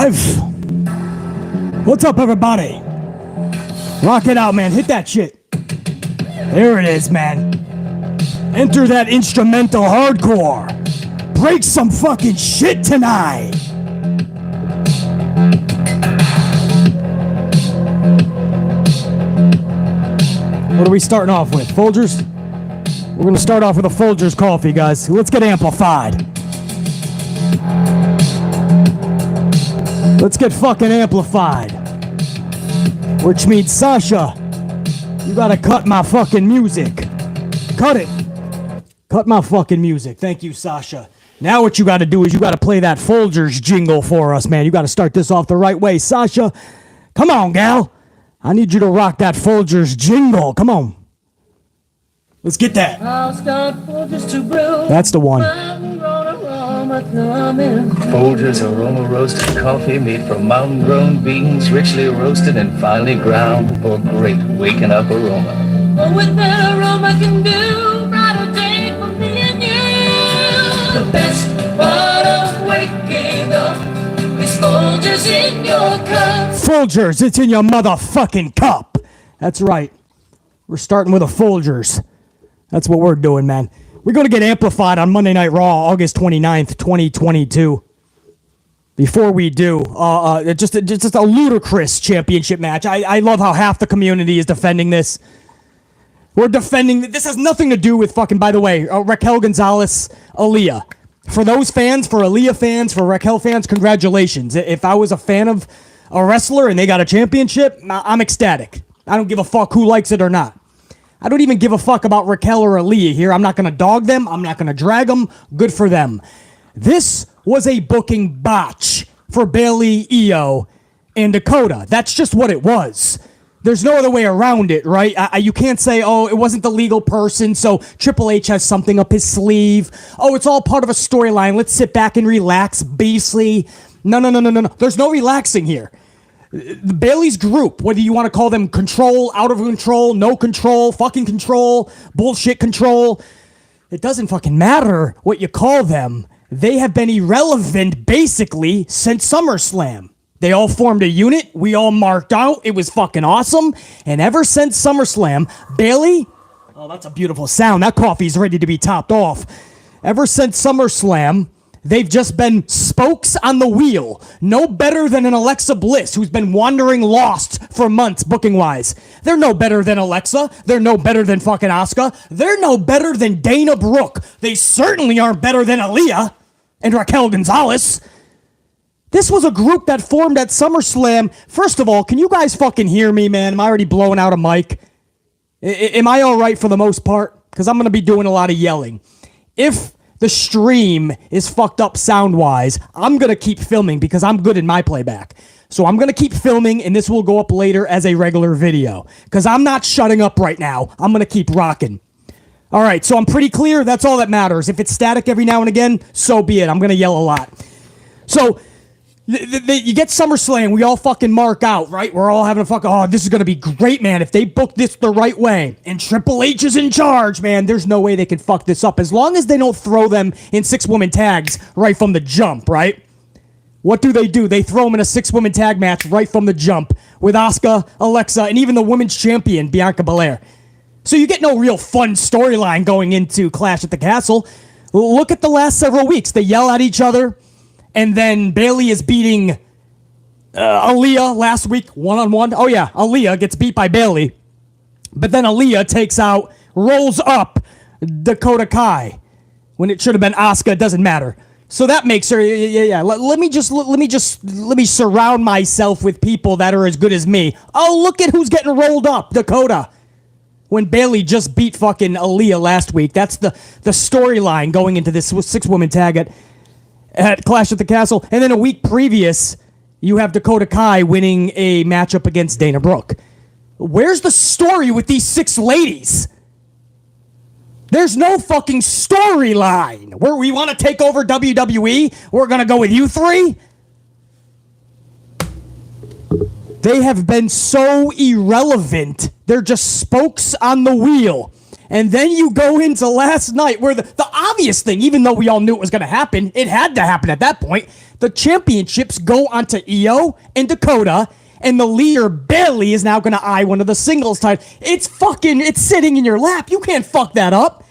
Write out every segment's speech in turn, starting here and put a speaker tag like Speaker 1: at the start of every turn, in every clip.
Speaker 1: live. What's up, everybody? Rock it out, man. Hit that shit. There it is, man. Enter that instrumental hardcore. Break some fucking shit tonight. What are we starting off with? Folgers? We're going to start off with a Folgers coffee, guys. Let's get amplified. Let's get fucking amplified. Which means, Sasha, you gotta cut my fucking music. Cut it. Cut my fucking music. Thank you, Sasha. Now what you gotta do is you gotta play that Folgers jingle for us, man. You gotta start this off the right way. Sasha, come on, gal. I need you to rock that Folgers jingle. Come on. Let's get that. That's the one.
Speaker 2: Folgers aroma roasted coffee made from mountain grown beans, richly roasted and finely ground for great waking up aroma.
Speaker 3: Oh, what that aroma can do, brighter day for me and you. The best part of waking up is Folgers in your cup.
Speaker 1: Folgers, it's in your motherfucking cup. That's right. We're starting with a Folgers. That's what we're doing, man. We're going to get amplified on Monday Night Raw, August 29th, 2022. Before we do, just a ludicrous championship match. I love how half the community is defending this. We're defending... This has nothing to do with fucking, by the way, Raquel Gonzalez Aliyah. For those fans, for Aliyah fans, for Raquel fans, congratulations. If I was a fan of a wrestler and they got a championship, I'm ecstatic. I don't give a fuck who likes it or not. I don't even give a fuck about Raquel or Aliyah here. I'm not going to dog them. I'm not going to drag them. Good for them. This was a booking botch for Bayley, Iyo, and Dakota. That's just what it was. There's no other way around it, right? You can't say, oh, it wasn't the legal person, so Triple H has something up his sleeve. Oh, it's all part of a storyline. Let's sit back and relax, Beasley. No. There's no relaxing here. The Bayley's group, whether you want to call them control, out of control, no control, fucking control, bullshit control, it doesn't fucking matter what you call them. They have been irrelevant basically since SummerSlam. They all formed a unit. We all marked out. It was fucking awesome. And ever since SummerSlam, Bayley, oh, that's a beautiful sound. That coffee's ready to be topped off. Ever since SummerSlam, they've just been spokes on the wheel. No better than an Alexa Bliss who's been wandering lost for months booking-wise. They're no better than Alexa. They're no better than fucking Asuka. They're no better than Dana Brooke. They certainly aren't better than Aliyah and Raquel Gonzalez. This was a group that formed at SummerSlam. First of all, can you guys fucking hear me, man? Am I already blowing out a mic? Am I all right for the most part? Because I'm going to be doing a lot of yelling. If the stream is fucked up sound-wise, I'm going to keep filming because I'm good in my playback. So I'm going to keep filming, and this will go up later as a regular video. Because I'm not shutting up right now. I'm going to keep rocking. All right, so I'm pretty clear. That's all that matters. If it's static every now and again, so be it. I'm going to yell a lot. So you get SummerSlam, we all fucking mark out, right? We're all having a fucking, oh, this is going to be great, man. If they book this the right way, and Triple H is in charge, man, there's no way they can fuck this up. As long as they don't throw them in 6-woman tags right from the jump, right? What do? They throw them in a 6-woman tag match right from the jump with Asuka, Alexa, and even the women's champion, Bianca Belair. So you get no real fun storyline going into Clash at the Castle. Look at the last several weeks. They yell at each other. And then Bayley is beating Aliyah last week, one-on-one. Oh, yeah, Aliyah gets beat by Bayley. But then Aliyah rolls up Dakota Kai when it should have been Asuka. It doesn't matter. So that makes her, yeah. Let me surround myself with people that are as good as me. Oh, look at who's getting rolled up, Dakota. When Bayley just beat fucking Aliyah last week. That's the storyline going into this 6-woman tag at Clash at the Castle. And then a week previous, you have Dakota Kai winning a matchup against Dana Brooke. Where's the story with these 6 ladies? There's no fucking storyline. Where we want to take over WWE, we're going to go with you 3? They have been so irrelevant. They're just spokes on the wheel. And then you go into last night where the obvious thing, even though we all knew it was going to happen, it had to happen at that point. The championships go onto Iyo and Dakota, and the leader, Bayley, is now going to eye one of the singles titles. It's sitting in your lap. You can't fuck that up.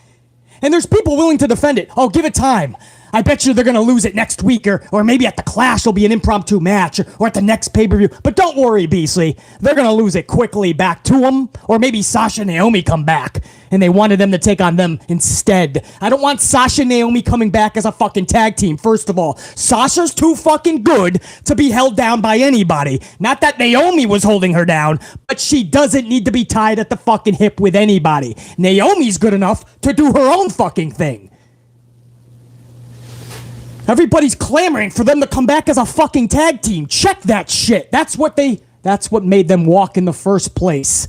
Speaker 1: And there's people willing to defend it. Oh, give it time. I bet you they're going to lose it next week, or maybe at the Clash it'll be an impromptu match, or at the next pay-per-view. But don't worry, Beasley. They're going to lose it quickly back to them, or maybe Sasha and Naomi come back, and they wanted them to take on them instead. I don't want Sasha and Naomi coming back as a fucking tag team, first of all. Sasha's too fucking good to be held down by anybody. Not that Naomi was holding her down, but she doesn't need to be tied at the fucking hip with anybody. Naomi's good enough to do her own fucking thing. Everybody's clamoring for them to come back as a fucking tag team. Check that shit. That's what made them walk in the first place.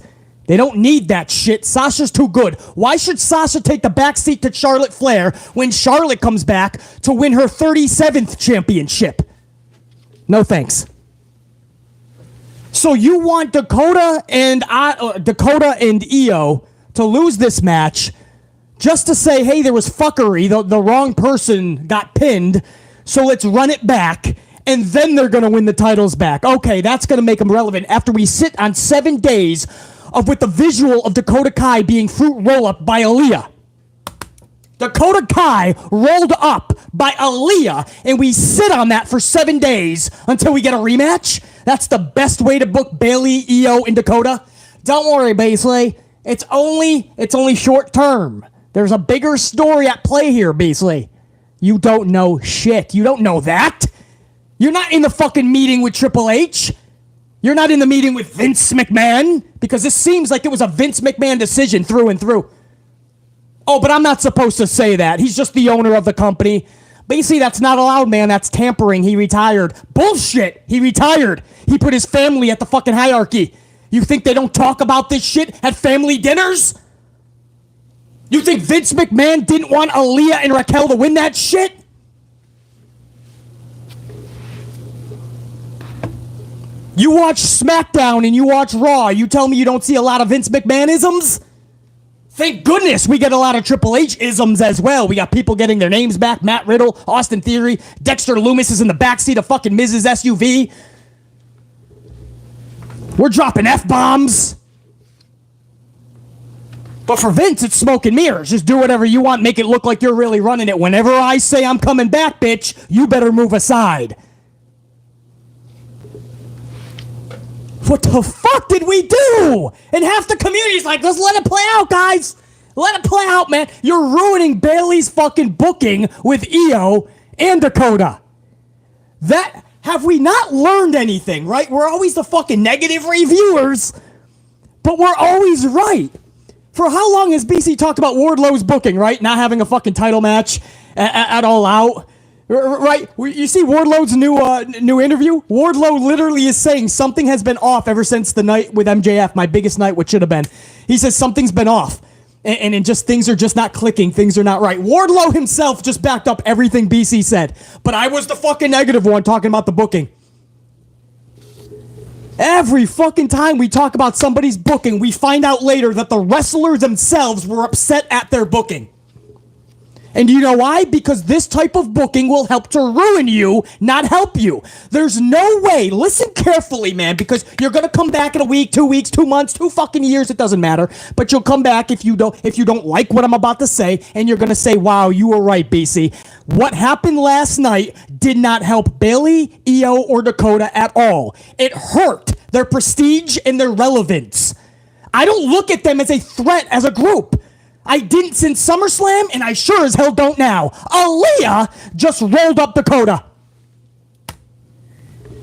Speaker 1: They don't need that shit. Sasha's too good. Why should Sasha take the backseat to Charlotte Flair when Charlotte comes back to win her 37th championship? No thanks. So you want Dakota and Iyo to lose this match just to say, hey, there was fuckery, the wrong person got pinned, so let's run it back, and then they're going to win the titles back. Okay, that's going to make them relevant after we sit on 7 days with the visual of Dakota Kai being fruit roll-up by Aliyah. Dakota Kai rolled up by Aliyah, and we sit on that for 7 days until we get a rematch? That's the best way to book Bayley, Iyo, and Dakota? Don't worry, Beasley. It's only short term. There's a bigger story at play here, Beasley. You don't know shit. You don't know that. You're not in the fucking meeting with Triple H. You're not in the meeting with Vince McMahon, because this seems like it was a Vince McMahon decision through and through. Oh, but I'm not supposed to say that. He's just the owner of the company. Basically, that's not allowed, man. That's tampering. He retired. Bullshit. He retired. He put his family at the fucking hierarchy. You think they don't talk about this shit at family dinners? You think Vince McMahon didn't want Aliyah and Raquel to win that shit? You watch SmackDown and you watch Raw. You tell me you don't see a lot of Vince McMahon-isms? Thank goodness we get a lot of Triple H-isms as well. We got people getting their names back. Matt Riddle, Austin Theory, Dexter Lumis is in the backseat of fucking Mrs. SUV. We're dropping F-bombs. But for Vince, it's smoke and mirrors. Just do whatever you want. Make it look like you're really running it. Whenever I say I'm coming back, bitch, you better move aside. What the fuck did we do? And half the community's like, let's let it play out, guys. Let it play out, man. You're ruining Bayley's fucking booking with Iyo and Dakota. Have we not learned anything, right? We're always the fucking negative reviewers, but we're always right. For how long has BC talked about Wardlow's booking, right? Not having a fucking title match at All Out, right? You see Wardlow's new interview? Wardlow literally is saying something has been off ever since the night with MJF, my biggest night, what should have been. He says something's been off, and just things are just not clicking, things are not right. Wardlow himself just backed up everything BC said, but I was the fucking negative one talking about the booking. Every fucking time we talk about somebody's booking, we find out later that the wrestlers themselves were upset at their booking. And you know why? Because this type of booking will help to ruin you, not help you. There's no way, listen carefully, man, because you're going to come back in a week, 2 weeks, 2 months, 2 fucking years, it doesn't matter. But you'll come back if you don't like what I'm about to say, and you're going to say, wow, you were right, BC. What happened last night did not help Bayley, Iyo, or Dakota at all. It hurt their prestige and their relevance. I don't look at them as a threat as a group. I didn't since SummerSlam, and I sure as hell don't now. Aliyah just rolled up Dakota.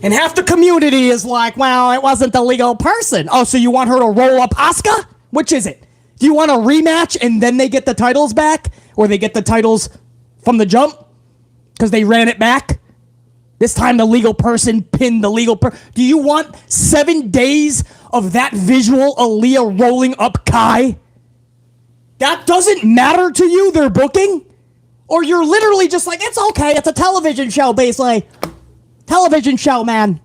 Speaker 1: And half the community is like, well, it wasn't the legal person. Oh, so you want her to roll up Asuka? Which is it? Do you want a rematch and then they get the titles back? Or they get the titles from the jump? Because they ran it back? This time the legal person pinned the legal person. Do you want 7 days of that visual Aliyah rolling up Kai? That doesn't matter to you, their booking? Or you're literally just like, it's okay, it's a television show, basically. Television show, man.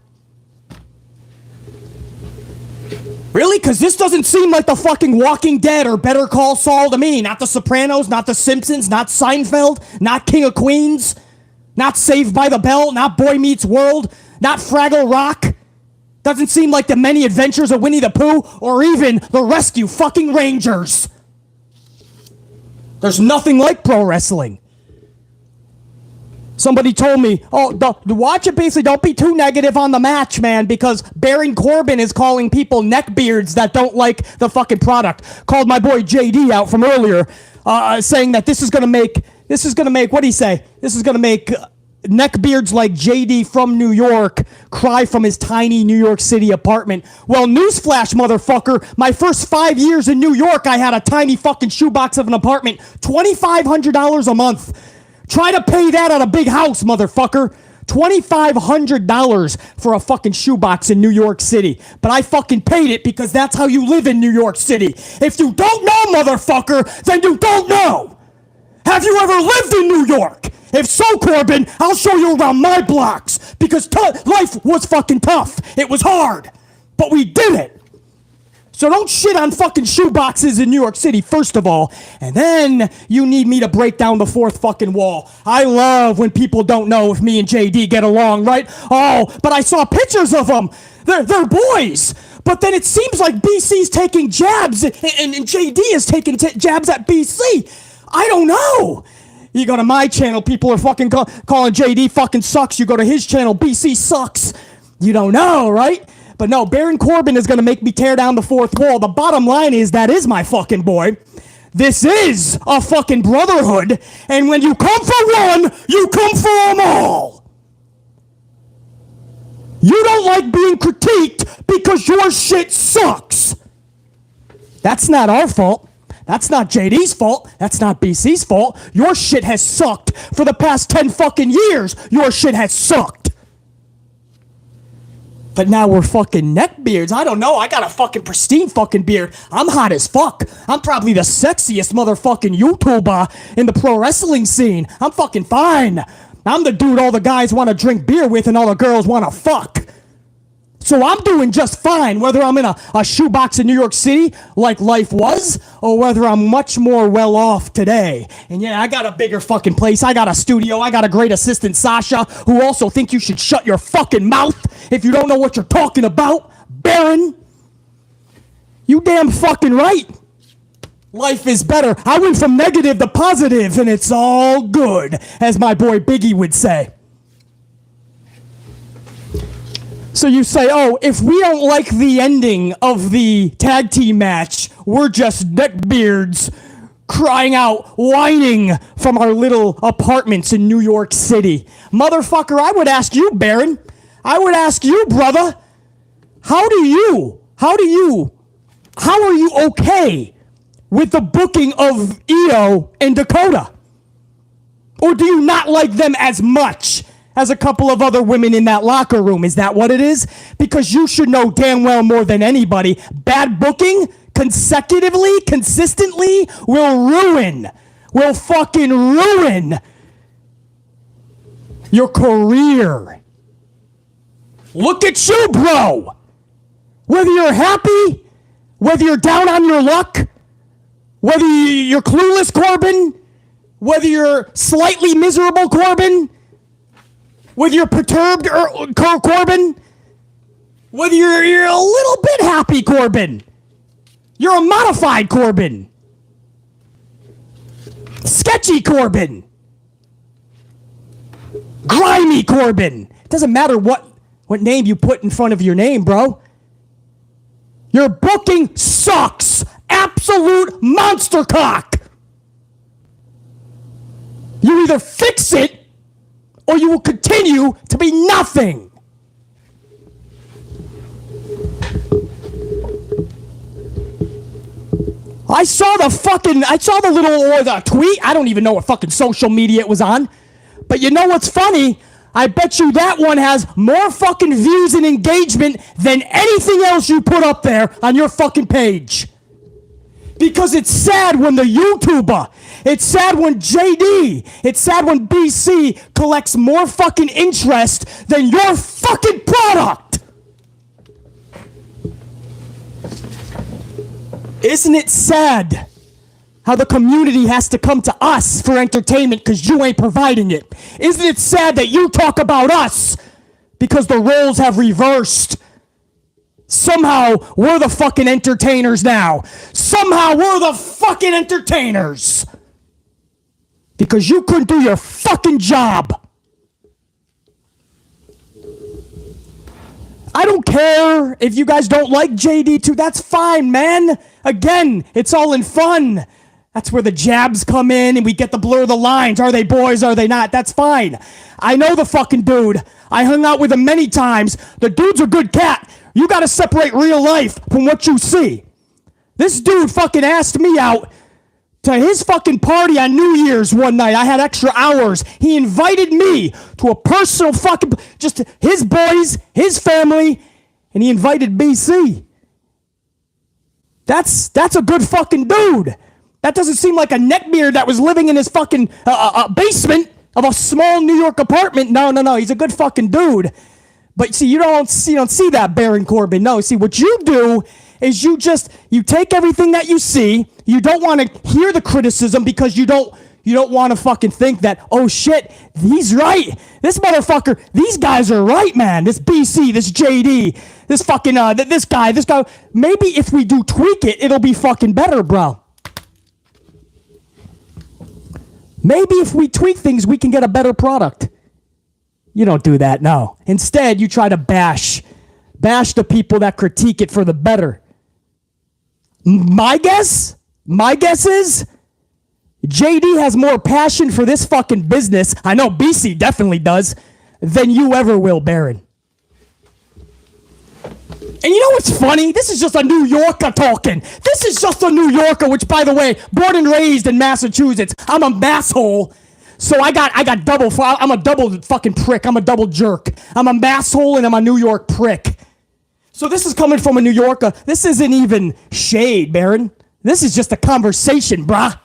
Speaker 1: Really? Because this doesn't seem like the fucking Walking Dead or Better Call Saul to me. Not The Sopranos, not The Simpsons, not Seinfeld, not King of Queens. Not Saved by the Bell, not Boy Meets World, not Fraggle Rock. Doesn't seem like the many adventures of Winnie the Pooh or even the Rescue fucking Rangers. There's nothing like pro wrestling. Somebody told me, watch it basically, don't be too negative on the match, man, because Baron Corbin is calling people neckbeards that don't like the fucking product. Called my boy JD out from earlier, saying that this is gonna make, what'd he say? This is gonna make neckbeards like JD from New York cry from his tiny New York City apartment. Well, newsflash, motherfucker, my first 5 years in New York, I had a tiny fucking shoebox of an apartment, $2,500 a month. Try to pay that at a big house, motherfucker. $2,500 for a fucking shoebox in New York City. But I fucking paid it because that's how you live in New York City. If you don't know, motherfucker, then you don't know. Have you ever lived in New York? If so, Corbin, I'll show you around my blocks because life was fucking tough. It was hard, but we did it. So don't shit on fucking shoeboxes in New York City, first of all, and then you need me to break down the fourth fucking wall. I love when people don't know if me and JD get along, right? Oh, but I saw pictures of them. They're boys. But then it seems like BC's taking jabs, and JD is taking jabs at BC. I don't know. You go to my channel, people are fucking calling JD fucking sucks. You go to his channel, BC sucks. You don't know, right? But no, Baron Corbin is going to make me tear down the fourth wall. The bottom line is, that is my fucking boy. This is a fucking brotherhood. And when you come for one, you come for them all. You don't like being critiqued because your shit sucks. That's not our fault. That's not JD's fault. That's not BC's fault. Your shit has sucked for the past 10 fucking years. Your shit has sucked. But now we're fucking neckbeards. I don't know. I got a fucking pristine fucking beard. I'm hot as fuck. I'm probably the sexiest motherfucking YouTuber in the pro wrestling scene. I'm fucking fine. I'm the dude all the guys want to drink beer with and all the girls want to fuck. So I'm doing just fine, whether I'm in a shoebox in New York City, like life was, or whether I'm much more well off today. And yeah, I got a bigger fucking place. I got a studio. I got a great assistant, Sasha, who also think you should shut your fucking mouth if you don't know what you're talking about. Baron, you damn fucking right. Life is better. I went from negative to positive, and it's all good, as my boy Biggie would say. So you say, oh, if we don't like the ending of the tag team match, we're just neckbeards crying out, whining from our little apartments in New York City. Motherfucker, I would ask you, Baron. I would ask you, brother. How are you okay with the booking of Iyo and Dakota? Or do you not like them as much as a couple of other women in that locker room? Is that what it is? Because you should know damn well more than anybody, bad booking consistently will fucking ruin your career. Look at you, bro. Whether you're happy, whether you're down on your luck, whether you're clueless, Corbin, whether you're slightly miserable, Corbin, whether you're perturbed, Corbin, whether you're a little bit happy, Corbin, you're a modified Corbin, sketchy Corbin, grimy Corbin. It doesn't matter what name you put in front of your name, bro. Your booking sucks. Absolute monster cock. You either fix it or you will continue to be nothing. I saw the little tweet. I don't even know what fucking social media it was on. But you know what's funny? I bet you that one has more fucking views and engagement than anything else you put up there on your fucking page. Because it's sad when the YouTuber, it's sad when JD, it's sad when BC collects more fucking interest than your fucking product. Isn't it sad how the community has to come to us for entertainment because you ain't providing it. Isn't it sad that you talk about us because the roles have reversed? Somehow, we're the fucking entertainers now. Somehow, we're the fucking entertainers. Because you couldn't do your fucking job. I don't care if you guys don't like JD2. That's fine, man. Again, it's all in fun. That's where the jabs come in and we get to blur the lines. Are they boys? Are they not? That's fine. I know the fucking dude. I hung out with him many times. The dude's a good cat. You got to separate real life from what you see. This dude fucking asked me out to his fucking party on New Year's one night. I had extra hours. He invited me to a personal fucking, just his boys, his family, and he invited BC. That's a good fucking dude. That doesn't seem like a neckbeard that was living in his fucking basement of a small New York apartment. No. He's a good fucking dude. But see, you don't see that, Baron Corbin. No, see, what you do is you take everything that you see. You don't want to hear the criticism because you don't want to fucking think that, oh shit, he's right. This motherfucker, these guys are right, man. This BC, this JD, this fucking, this guy. Maybe if we do tweak it, it'll be fucking better, bro. Maybe if we tweak things, we can get a better product. You don't do that, no. Instead, you try to bash the people that critique it for the better. My guess is JD has more passion for this fucking business, I know BC definitely does, than you ever will, Baron. And you know what's funny? This is just a New Yorker talking. This is just a New Yorker, which, by the way, born and raised in Massachusetts. I'm a masshole. So I got double. I'm a double fucking prick. I'm a double jerk. I'm a masshole and I'm a New York prick. So this is coming from a New Yorker. This isn't even shade, Baron. This is just a conversation, brah.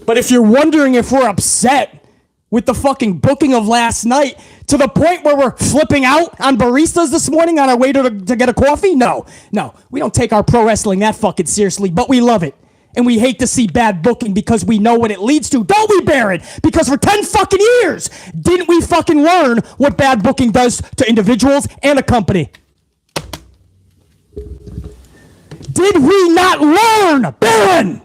Speaker 1: But if you're wondering if we're upset with the fucking booking of last night to the point where we're flipping out on baristas this morning on our way to get a coffee, no. We don't take our pro wrestling that fucking seriously, but we love it. And we hate to see bad booking because we know what it leads to, don't we, Baron? Because for 10 fucking years, didn't we fucking learn what bad booking does to individuals and a company? Did we not learn, Baron?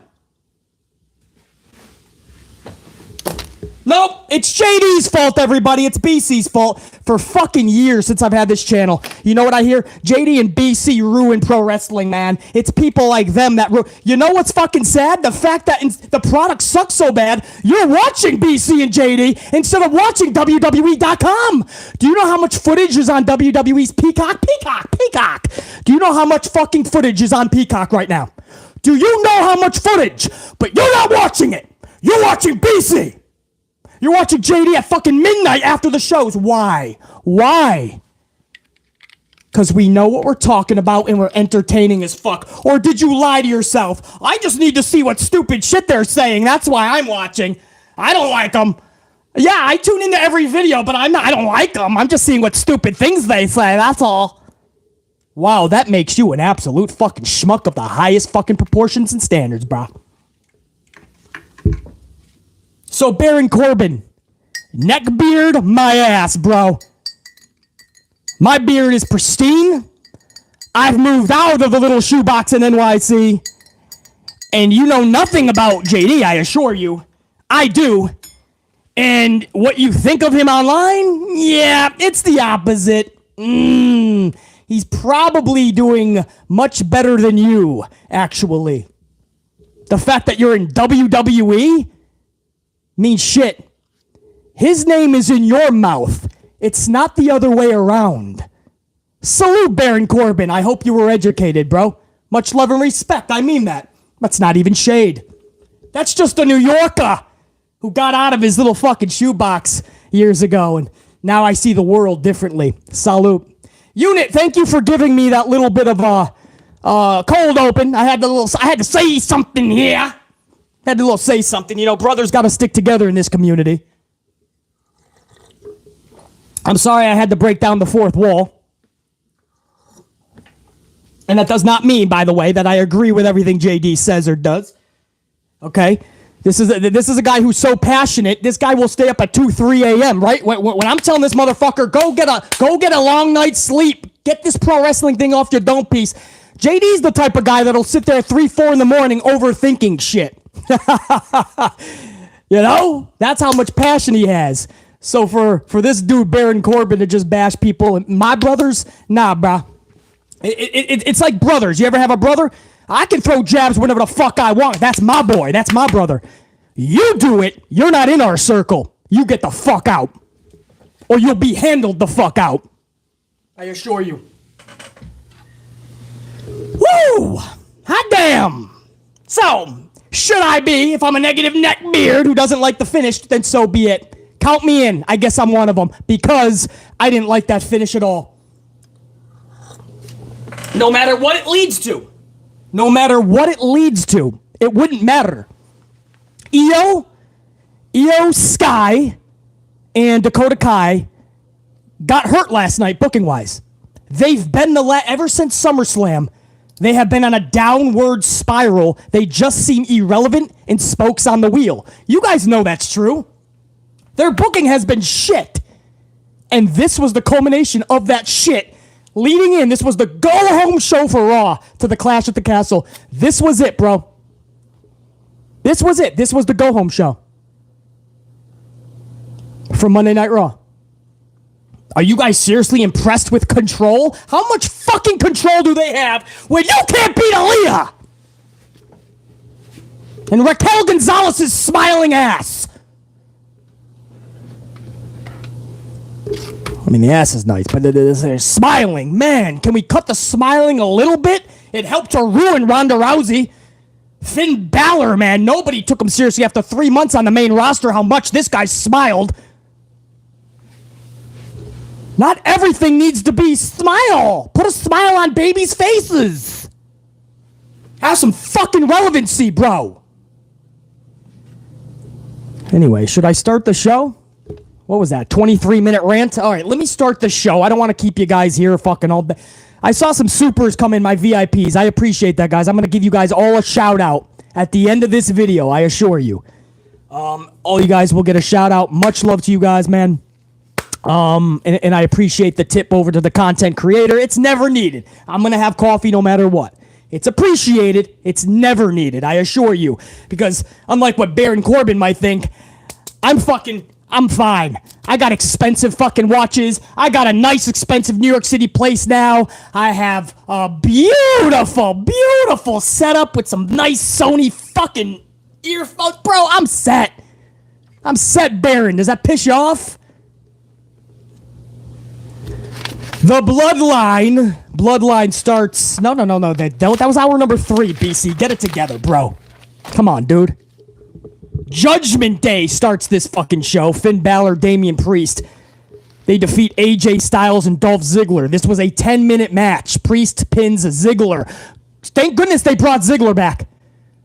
Speaker 1: Nope, it's JD's fault, everybody. It's BC's fault. For fucking years since I've had this channel, you know what I hear? JD and BC ruin pro wrestling, man. It's people like them that you know what's fucking sad? The fact that the product sucks so bad, you're watching BC and JD instead of watching WWE.com. Do you know how much footage is on WWE's Peacock? Peacock. Do you know how much fucking footage is on Peacock right now? Do you know how much footage? But you're not watching it. You're watching BC. You're watching JD at fucking midnight after the shows. Why? Because we know what we're talking about and we're entertaining as fuck. Or did you lie to yourself? I just need to see what stupid shit they're saying. That's why I'm watching. I don't like them. Yeah, I tune into every video, but I don't like them. I'm just seeing what stupid things they say. That's all. Wow, that makes you an absolute fucking schmuck of the highest fucking proportions and standards, bro. So Baron Corbin, neckbeard my ass, bro. My beard is pristine. I've moved out of the little shoebox in NYC. And you know nothing about JD, I assure you. I do. And what you think of him online? Yeah, it's the opposite. He's probably doing much better than you, actually. The fact that you're in WWE means shit. His name is in your mouth. It's not the other way around. Salute, Baron Corbin. I hope you were educated, bro. Much love and respect. I mean that. That's not even shade. That's just a New Yorker who got out of his little fucking shoebox years ago, and now I see the world differently. Salute. Unit, thank you for giving me that little bit of a cold open. I had to say something here. Had to say something. You know, brothers got to stick together in this community. I'm sorry I had to break down the fourth wall. And that does not mean, by the way, that I agree with everything JD says or does. Okay? This is a guy who's so passionate. This guy will stay up at 2, 3 a.m., right? When I'm telling this motherfucker, go get a long night's sleep. Get this pro wrestling thing off your dome piece. JD's the type of guy that'll sit there at 3, 4 in the morning overthinking shit. You know? That's how much passion he has. So for this dude, Baron Corbin, to just bash people, my brothers, nah, bruh. It's like brothers. You ever have a brother? I can throw jabs whenever the fuck I want. That's my boy. That's my brother. You do it, you're not in our circle. You get the fuck out. Or you'll be handled the fuck out. I assure you. Woo! Hot damn! So, should I be, if I'm a negative neck beard who doesn't like the finish, then so be it. Count me in. I guess I'm one of them. Because I didn't like that finish at all. No matter what it leads to. No matter what it leads to. It wouldn't matter. Iyo Sky and Dakota Kai got hurt last night, booking-wise. They've been ever since SummerSlam, they have been on a downward spiral. They just seem irrelevant and spokes on the wheel. You guys know that's true. Their booking has been shit. And this was the culmination of that shit. Leading in, this was the go-home show for Raw to the Clash at the Castle. This was it, bro. This was it. This was the go-home show for Monday Night Raw. Are you guys seriously impressed with control? How much fucking control do they have when you can't beat Aliyah? And Raquel Gonzalez's smiling ass. I mean, the ass is nice, but they're smiling. Man, can we cut the smiling a little bit? It helped to ruin Ronda Rousey. Finn Balor, man, nobody took him seriously after 3 months on the main roster, how much this guy smiled. Not everything needs to be smile. Put a smile on babies' faces. Have some fucking relevancy, bro. Anyway, should I start the show? What was that, 23-minute rant? All right, let me start the show. I don't want to keep you guys here fucking all day. I saw some supers come in, my VIPs. I appreciate that, guys. I'm going to give you guys all a shout-out at the end of this video, I assure you. All you guys will get a shout-out. Much love to you guys, man. And I appreciate the tip over to the content creator. It's never needed. I'm going to have coffee no matter what. It's appreciated. It's never needed, I assure you. Because unlike what Baron Corbin might think, I'm fine. I got expensive fucking watches. I got a nice, expensive New York City place now. I have a beautiful, beautiful setup with some nice Sony fucking earphones. Bro, I'm set. I'm set, Baron. Does that piss you off? The Bloodline starts. No. That was hour number 3, BC. Get it together, bro. Come on, dude. Judgment Day starts this fucking show. Finn Balor, Damien Priest. They defeat AJ Styles and Dolph Ziggler. This was a 10-minute match. Priest pins Ziggler. Thank goodness they brought Ziggler back.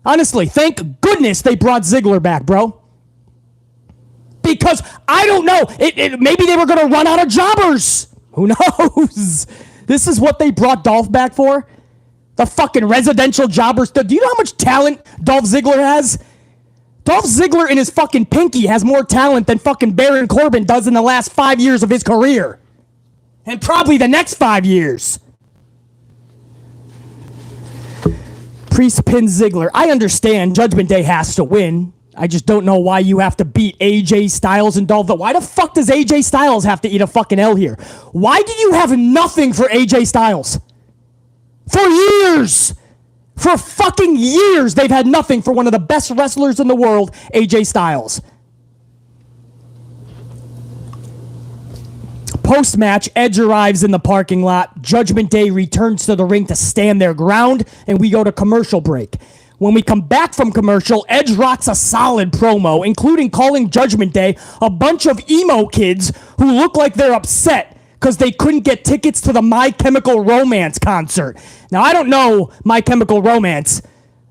Speaker 1: Honestly, thank goodness they brought Ziggler back, bro. Because, I don't know, maybe they were going to run out of jobbers. Who knows? This is what they brought Dolph back for? The fucking residential jobbers. Do you know how much talent Dolph Ziggler has? Dolph Ziggler in his fucking pinky has more talent than fucking Baron Corbin does in the last 5 years of his career. And probably the next 5 years. Priest pins Ziggler. I understand Judgment Day has to win. I just don't know why you have to beat AJ Styles and Dolph. Why the fuck does AJ Styles have to eat a fucking L here? Why did you have nothing for AJ Styles? For years! For fucking years, they've had nothing for one of the best wrestlers in the world, AJ Styles. Post-match, Edge arrives in the parking lot. Judgment Day returns to the ring to stand their ground, and we go to commercial break. When we come back from commercial, Edge rocks a solid promo, including calling Judgment Day a bunch of emo kids who look like they're upset because they couldn't get tickets to the My Chemical Romance concert. Now, I don't know My Chemical Romance,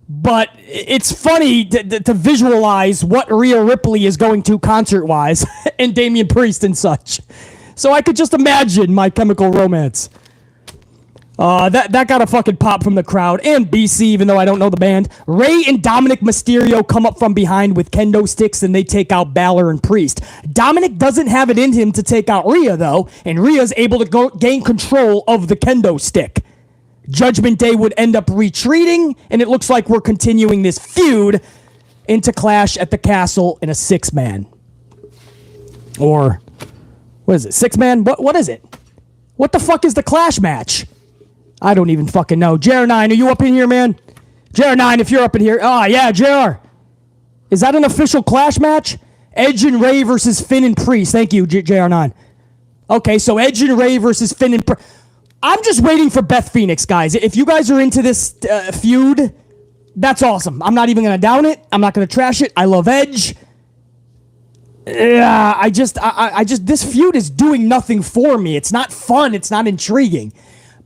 Speaker 1: but it's funny to visualize what Rhea Ripley is going to concert-wise and Damian Priest and such. So I could just imagine My Chemical Romance. That got a fucking pop from the crowd and BC, even though I don't know the band. Rey and Dominic Mysterio come up from behind with kendo sticks and they take out Balor and Priest. Dominic doesn't have it in him to take out Rhea though, and Rhea's able to gain control of the kendo stick. Judgment Day would end up retreating, and it looks like we're continuing this feud into Clash at the Castle in a 6-man. Or, what is it, 6-man? What is it? What the fuck is the Clash match? I don't even fucking know. JR9, are you up in here, man? JR9, if you're up in here. Oh, yeah, JR. Is that an official Clash match? Edge and Rey versus Finn and Priest. Thank you, JR9. Okay, so Edge and Rey versus Finn and Priest. I'm just waiting for Beth Phoenix, guys. If you guys are into this feud, that's awesome. I'm not even going to down it. I'm not going to trash it. I love Edge. Yeah, I just, this feud is doing nothing for me. It's not fun. It's not intriguing.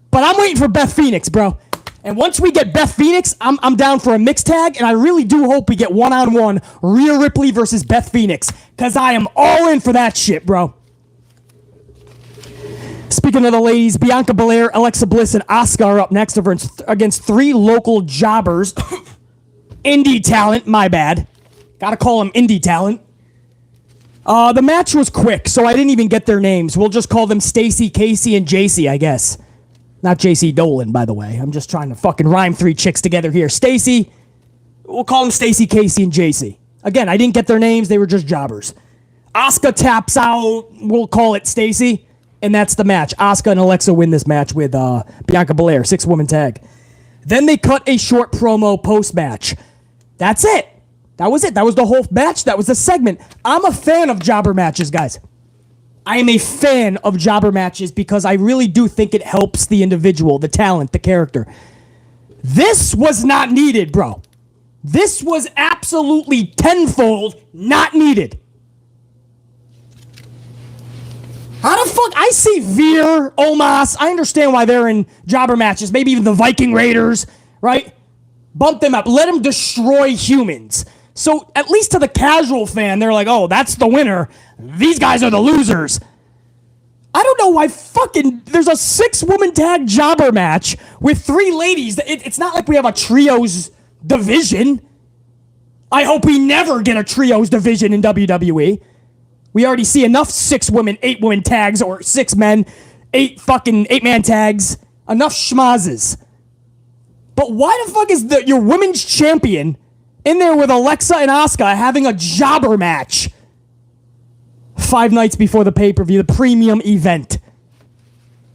Speaker 1: But I'm waiting for Beth Phoenix, bro. And once we get Beth Phoenix, I'm down for a mixed tag, and I really do hope we get one-on-one Rhea Ripley versus Beth Phoenix, because I am all in for that shit, bro. Speaking of the ladies, Bianca Belair, Alexa Bliss, and Asuka are up next against 3 local jobbers. Indie talent, my bad. Gotta call them indie talent. The match was quick, so I didn't even get their names. We'll just call them Stacy, Casey, and JC, I guess. Not JC Dolan, by the way. I'm just trying to fucking rhyme 3 chicks together here. Stacy, we'll call them Stacy, Casey, and JC. Again, I didn't get their names. They were just jobbers. Asuka taps out. We'll call it Stacy. And that's the match. Asuka and Alexa win this match with Bianca Belair, 6-woman tag. Then they cut a short promo post-match. That's it. That was it. That was the whole match. That was the segment. I'm a fan of jobber matches, guys. I am a fan of jobber matches because I really do think it helps the individual, the talent, the character. This was not needed, bro. This was absolutely tenfold not needed. How the fuck? I see Veer, Omos. I understand why they're in jobber matches. Maybe even the Viking Raiders, right? Bump them up. Let them destroy humans. So at least to the casual fan, they're like, oh, that's the winner. These guys are the losers. I don't know why fucking there's a 6-woman tag jobber match with 3 ladies. It's not like we have a trios division. I hope we never get a trios division in WWE. We already see enough 6-women, 8-woman tags, or 6 men, 8-man tags. Enough schmazes. But why the fuck is your women's champion in there with Alexa and Asuka having a jobber match 5 nights before the pay-per-view, the premium event?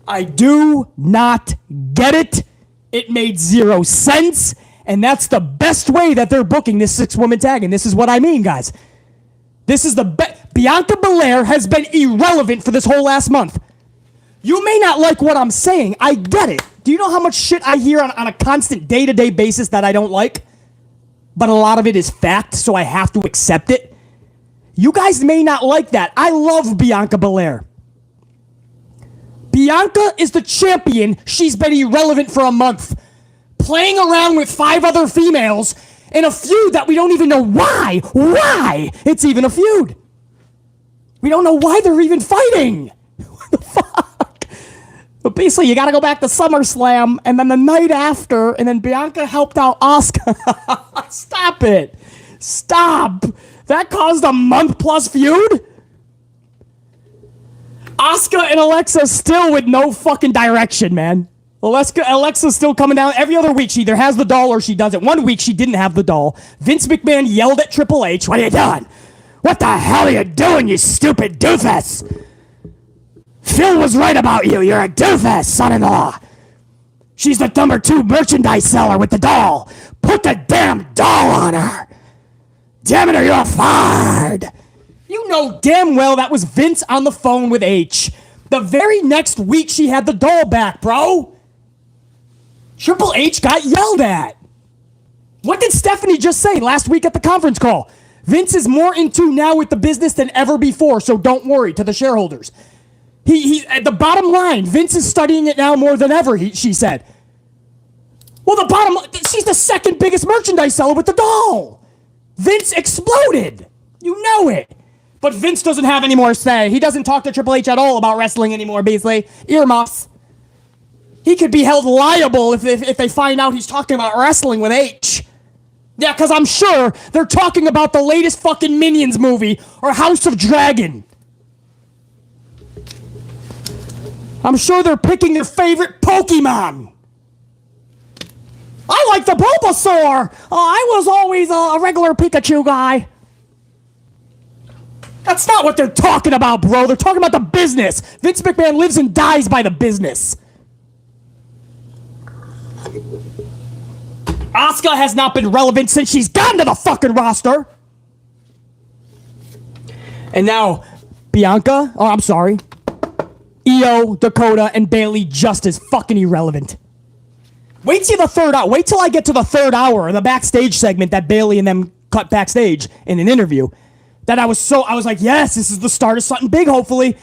Speaker 1: I do not get it. It made 0 sense, and that's the best way that they're booking this 6-woman tag, and this is what I mean, guys. This is the best. Bianca Belair has been irrelevant for this whole last month. You may not like what I'm saying. I get it. Do you know how much shit I hear on a constant day-to-day basis that I don't like? But a lot of it is fact, so I have to accept it. You guys may not like that. I love Bianca Belair. Bianca is the champion. She's been irrelevant for a month. Playing around with 5 other females in a feud that we don't even know why it's even a feud. We don't know why they're even fighting. What the fuck? But basically, you got to go back to SummerSlam, and then the night after, and then Bianca helped out Asuka. Stop it. Stop. That caused a month-plus feud? Asuka and Alexa still with no fucking direction, man. Alexa's still coming down. Every other week, she either has the doll or she doesn't. One week, she didn't have the doll. Vince McMahon yelled at Triple H, "What are you doing? What the hell are you doing, you stupid doofus? Phil was right about you. You're a doofus, son-in-law. She's the number 2 merchandise seller with the doll. Put the damn doll on her. Damn it, or you're fired." You know damn well that was Vince on the phone with H. The very next week, she had the doll back, bro. Triple H got yelled at. What did Stephanie just say last week at the conference call? Vince is more in tune now with the business than ever before, so don't worry, to the shareholders. He at the bottom line, Vince is studying it now more than ever, she said. Well, she's the 2nd biggest merchandise seller with the doll. Vince exploded. You know it. But Vince doesn't have any more say. He doesn't talk to Triple H at all about wrestling anymore, basically. Earmuffs. He could be held liable if they find out he's talking about wrestling with H. Yeah, because I'm sure they're talking about the latest fucking Minions movie or House of Dragon. I'm sure they're picking their favorite Pokemon. I like the Bulbasaur. I was always a regular Pikachu guy. That's not what they're talking about, bro. They're talking about the business. Vince McMahon lives and dies by the business. Asuka has not been relevant since she's gotten to the fucking roster. And now, Bianca, Iyo, Dakota, and Bayley just as fucking irrelevant. Wait till the third hour. Wait till I get to the third hour of the backstage segment that Bayley and them cut backstage in an interview. That I was like, yes, this is the start of something big, hopefully.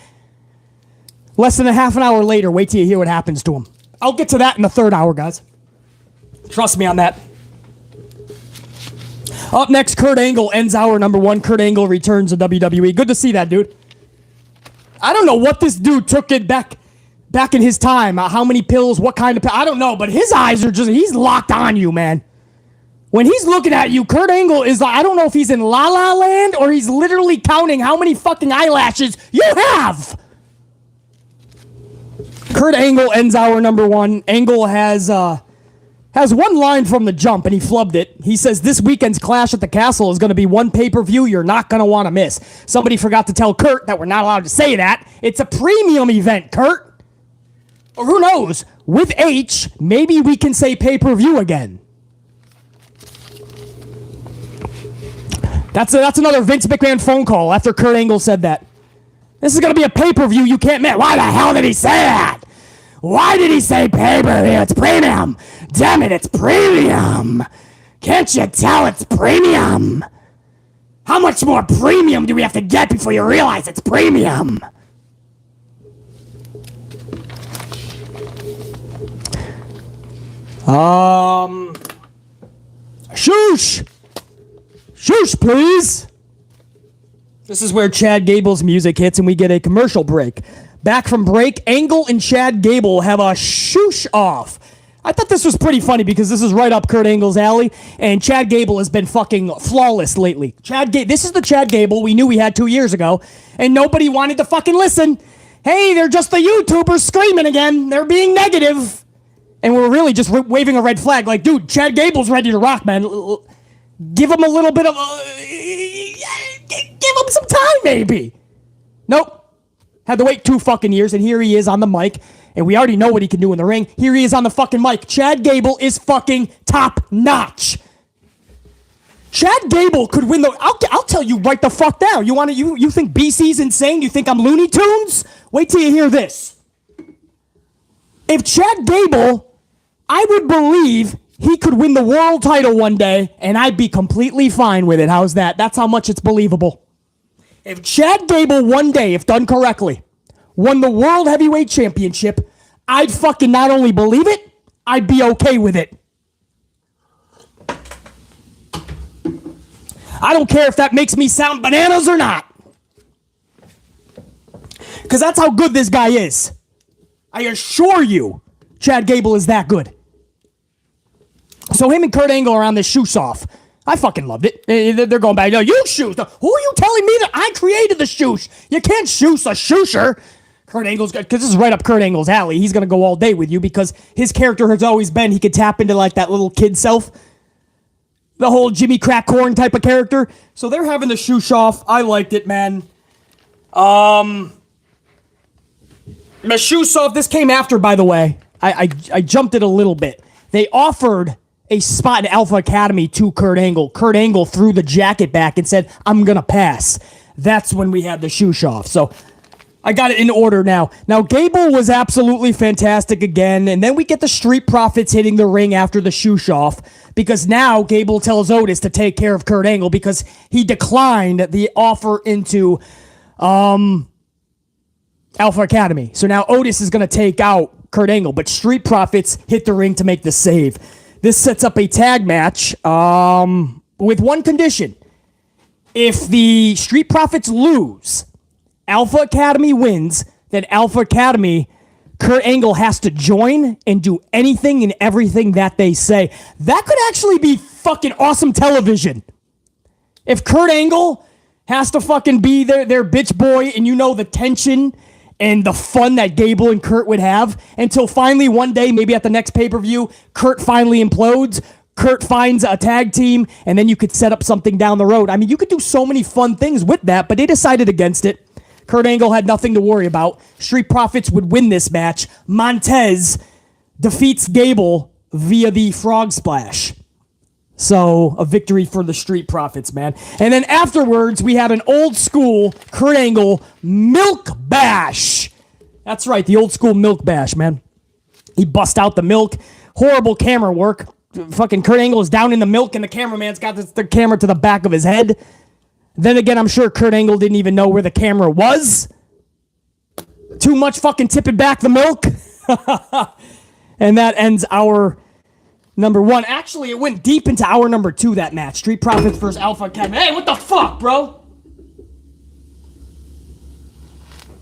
Speaker 1: Less than a half an hour later, wait till you hear what happens to him. I'll get to that in the third hour, guys. Trust me on that. Up next, Kurt Angle ends hour number 1. Kurt Angle returns to WWE. Good to see that, dude. I don't know what this dude took it back in his time. How many pills, what kind of pill, I don't know, but his eyes are he's locked on you, man. When he's looking at you, Kurt Angle is like, I don't know if he's in La La Land or he's literally counting how many fucking eyelashes you have. Kurt Angle ends hour number 1. Angle has one line from the jump, and he flubbed it. He says, this weekend's Clash at the Castle is going to be one pay-per-view you're not going to want to miss. Somebody forgot to tell Kurt that we're not allowed to say that. It's a premium event, Kurt. Or who knows? With H, maybe we can say pay-per-view again. That's another Vince McMahon phone call after Kurt Angle said that. This is going to be a pay-per-view you can't miss. Why the hell did he say that? Why did he say pay-per-view? It's premium. Damn it, it's premium. Can't you tell it's premium? How much more premium do we have to get before you realize it's premium? Shoosh! Shoosh, please! This is where Chad Gable's music hits and we get a commercial break. Back from break, Angle and Chad Gable have a shoosh off. I thought this was pretty funny because this is right up Kurt Angle's alley, and Chad Gable has been fucking flawless lately. This is the Chad Gable we knew we had 2 years ago, and nobody wanted to fucking listen. Hey, they're just the YouTubers screaming again. They're being negative. And we're really just waving a red flag like, dude, Chad Gable's ready to rock, man. Give him a little bit of... give him some time, maybe. Nope. Had to wait 2 fucking years, and here he is on the mic, and we already know what he can do in the ring. Here he is on the fucking mic. Chad Gable is fucking top-notch. Chad Gable could win the... I'll tell you right the fuck now. You think BC's insane? You think I'm Looney Tunes? Wait till you hear this. If Chad Gable, I would believe he could win the world title one day, and I'd be completely fine with it. How's that? That's how much it's believable. If Chad Gable one day, if done correctly, won the World Heavyweight Championship, I'd fucking not only believe it, I'd be okay with it. I don't care if that makes me sound bananas or not. Because that's how good this guy is. I assure you, Chad Gable is that good. So him and Kurt Angle are on this shoot off. I fucking loved it. They're going back. No, you shoot. Who are you telling me that I created the shoosh? You can't shoot a shoosher. Kurt Angle's good, because this is right up Kurt Angle's alley. He's going to go all day with you because his character has always been he could tap into like that little kid self. The whole Jimmy Crack Corn type of character. So they're having the shoosh off. I liked it, man. The shoosh off, this came after, by the way. I jumped it a little bit. They offered a spot in Alpha Academy to Kurt Angle. Kurt Angle threw the jacket back and said, I'm going to pass. That's when we had the shoosh off. So I got it in order now. Now, Gable was absolutely fantastic again, and then we get the Street Profits hitting the ring after the shoosh off, because now Gable tells Otis to take care of Kurt Angle because he declined the offer into Alpha Academy. So now Otis is going to take out Kurt Angle, but Street Profits hit the ring to make the save. This sets up a tag match with one condition. If the Street Profits lose, Alpha Academy wins, then Alpha Academy Kurt Angle has to join and do anything and everything that they say. That could actually be fucking awesome television. If Kurt Angle has to fucking be their bitch boy, and you know the tension and the fun that Gable and Kurt would have, until finally one day, maybe at the next pay-per-view, Kurt finally implodes, Kurt finds a tag team, and then you could set up something down the road. I mean, you could do so many fun things with that, but they decided against it. Kurt Angle had nothing to worry about. Street Profits would win this match. Montez defeats Gable via the frog splash. So, a victory for the Street Profits, man. And then afterwards, we had an old school Kurt Angle milk bash. That's right, the old school milk bash, man. He bust out the milk. Horrible camera work. Fucking Kurt Angle is down in the milk, and the cameraman's got the camera to the back of his head. Then again, I'm sure Kurt Angle didn't even know where the camera was. Too much fucking tipping back the milk. And that ends our number one. Actually, it went deep into our number two, that match. Street Profits versus Alpha Academy. Hey, what the fuck, bro?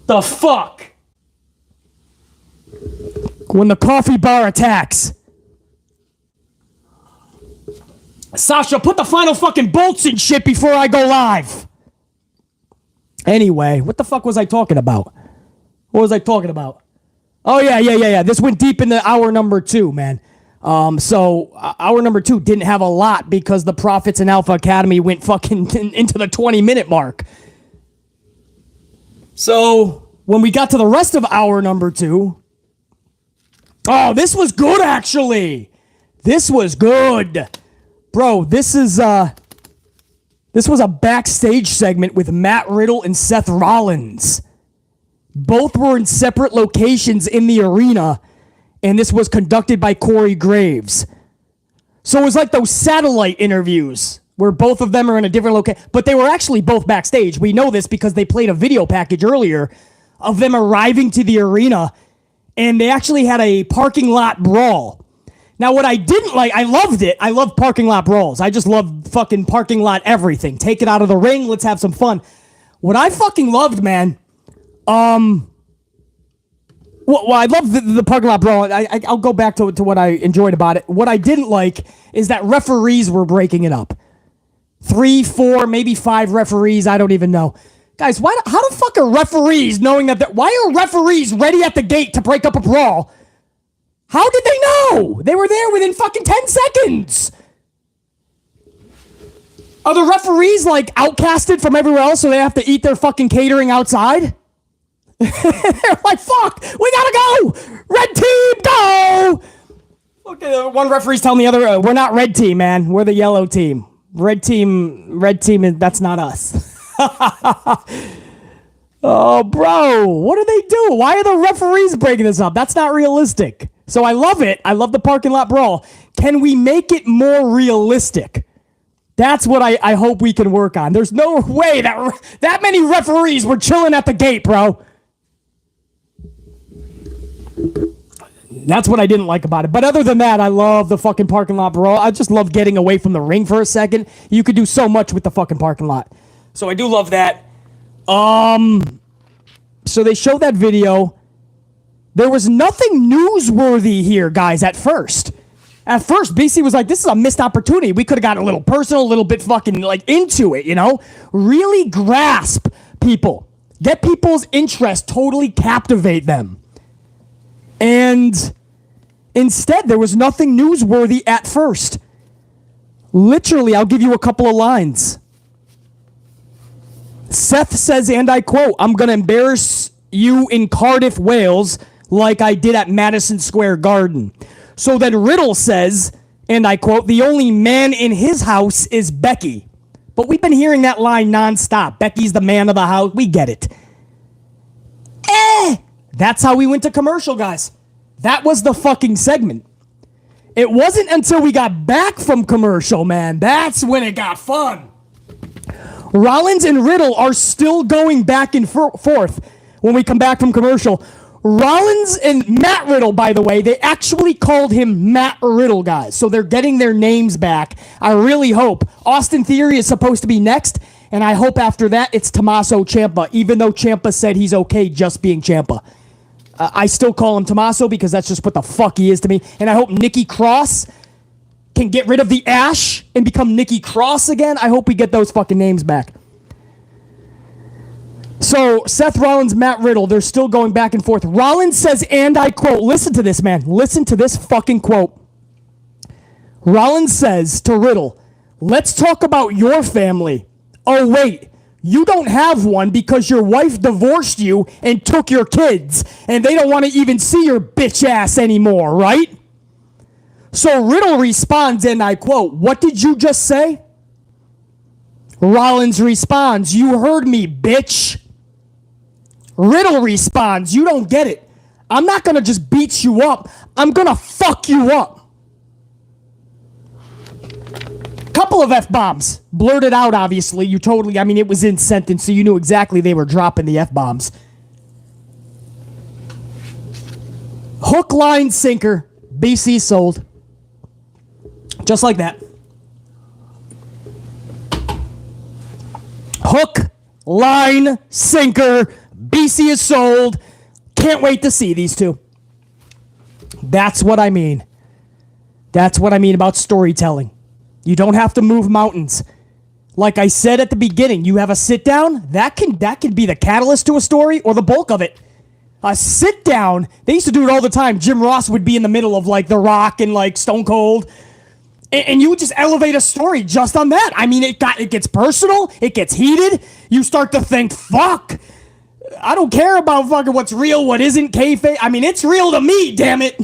Speaker 1: The fuck? When the coffee bar attacks. Sasha, put the final fucking bolts in shit before I go live. Anyway, what the fuck was I talking about? What was I talking about? Oh, yeah. This went deep into hour number two, man. So hour number two didn't have a lot because the Profits and Alpha Academy went fucking into the 20-minute mark. So when we got to the rest of hour number two, oh, this was good, actually. This was good. Bro, this was a backstage segment with Matt Riddle and Seth Rollins. Both were in separate locations in the arena, and this was conducted by Corey Graves. So it was like those satellite interviews where both of them are in a different location, but they were actually both backstage. We know this because they played a video package earlier of them arriving to the arena, and they actually had a parking lot brawl. Now, what I didn't like, I loved it. I love parking lot brawls. I just love fucking parking lot everything. Take it out of the ring. Let's have some fun. What I fucking loved, man, well, I love the parking lot brawl. I'll go back to what I enjoyed about it. What I didn't like is that referees were breaking it up. 3, 4, maybe 5 referees. I don't even know. Guys, how the fuck are referees knowing that? Why are referees ready at the gate to break up a brawl? How did they know? They were there within fucking 10 seconds. Are the referees like outcasted from everywhere else so they have to eat their fucking catering outside? They're like, fuck, we gotta go. Red team, go. Okay, one referee's telling the other, we're not red team, man. We're the yellow team. Red team, that's not us. Oh, bro, what do they do? Why are the referees breaking this up? That's not realistic. So I love it. I love the parking lot brawl. Can we make it more realistic? That's what I hope we can work on. There's no way that many referees were chilling at the gate, bro. That's what I didn't like about it. But other than that, I love the fucking parking lot brawl. I just love getting away from the ring for a second. You could do so much with the fucking parking lot. So I do love that. So they showed that video. There was nothing newsworthy here, guys, at first. At first, BC was like, this is a missed opportunity. We could have gotten a little personal, a little bit fucking like into it, you know? Really grasp people. Get people's interest, totally captivate them. And instead, there was nothing newsworthy at first. Literally, I'll give you a couple of lines. Seth says, and I quote, "I'm going to embarrass you in Cardiff, Wales, like I did at Madison Square Garden." So then Riddle says, and I quote, "The only man in his house is Becky." But we've been hearing that line nonstop. Becky's the man of the house. We get it. That's how we went to commercial, guys. That was the fucking segment. It wasn't until we got back from commercial, man. That's when it got fun. Rollins and Riddle are still going back and forth when we come back from commercial. Rollins and Matt Riddle, by the way, they actually called him Matt Riddle, guys. So they're getting their names back. I really hope. Austin Theory is supposed to be next, and I hope after that it's Tommaso Ciampa, even though Ciampa said he's okay just being Ciampa. I still call him Tommaso because that's just what the fuck he is to me. And I hope Nikki Cross can get rid of the Ash and become Nikki Cross again. I hope we get those fucking names back. So, Seth Rollins, Matt Riddle, they're still going back and forth. Rollins says, and I quote, listen to this, man. Listen to this fucking quote. Rollins says to Riddle, let's talk about your family. Oh, wait. You don't have one because your wife divorced you and took your kids, and they don't want to even see your bitch ass anymore, right? So Riddle responds, and I quote, what did you just say? Rollins responds, you heard me, bitch. Riddle responds, you don't get it. I'm not going to just beat you up. I'm going to fuck you up. Couple of F-bombs. Blurted out, obviously. It was in sentence, so you knew exactly they were dropping the F-bombs. Hook, line, sinker. BC sold. Just like that. Hook, line, sinker. BC is sold. Can't wait to see these two. That's what I mean. That's what I mean about storytelling. You don't have to move mountains. Like I said at the beginning, you have a sit down, that can be the catalyst to a story or the bulk of it. A sit down, they used to do it all the time. Jim Ross would be in the middle of like The Rock and like Stone Cold. And you would just elevate a story just on that. I mean, it gets personal, it gets heated. You start to think, fuck, I don't care about fucking what's real, what isn't kayfabe. I mean, it's real to me, damn it.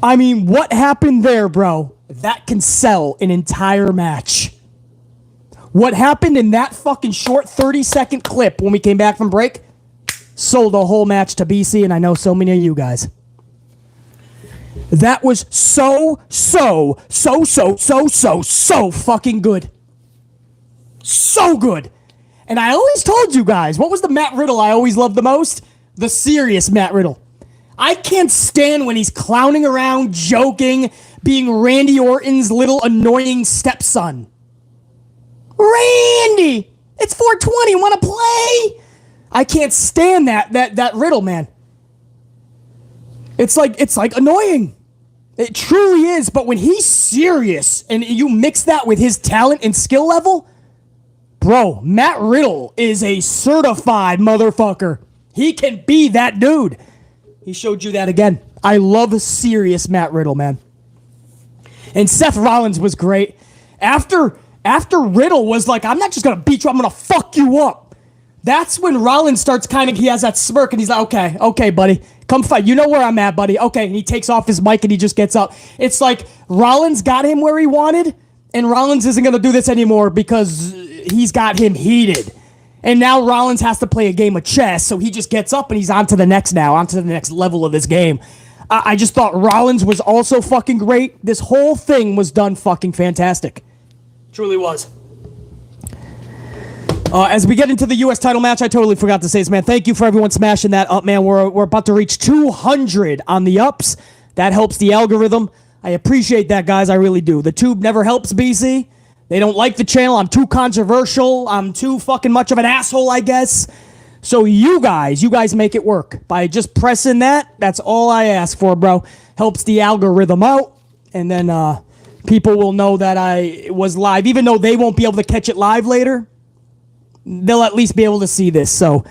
Speaker 1: I mean, what happened there, bro? That can sell an entire match. What happened in that fucking short 30-second clip when we came back from break sold a whole match to BC, and I know so many of you guys. That was so fucking good. So good. And I always told you guys, what was the Matt Riddle I always loved the most? The serious Matt Riddle. I can't stand when he's clowning around, joking, being Randy Orton's little annoying stepson. Randy! It's 420, wanna play? I can't stand that Riddle, man. It's like annoying. It truly is, but when he's serious and you mix that with his talent and skill level, bro, Matt Riddle is a certified motherfucker. He can be that dude. He showed you that again. I love serious Matt Riddle, man. And Seth Rollins was great. After Riddle was like, I'm not just going to beat you, I'm going to fuck you up. That's when Rollins starts he has that smirk and he's like, okay, buddy, come fight. You know where I'm at, buddy. Okay, and he takes off his mic and he just gets up. It's like Rollins got him where he wanted, and Rollins isn't going to do this anymore because he's got him heated. And now Rollins has to play a game of chess, so he just gets up and he's on to the next level of this game. I just thought Rollins was also fucking great. This whole thing was done fucking fantastic. Truly was. As we get into the U.S. title match, I totally forgot to say this, man. Thank you for everyone smashing that up, man. We're about to reach 200 on the ups. That helps the algorithm. I appreciate that, guys. I really do. The tube never helps, BC. They don't like the channel. I'm too controversial. I'm too fucking much of an asshole, I guess. So you guys make it work. By just pressing that, that's all I ask for, bro. Helps the algorithm out. And then people will know that I was live. Even though they won't be able to catch it live later, they'll at least be able to see this. So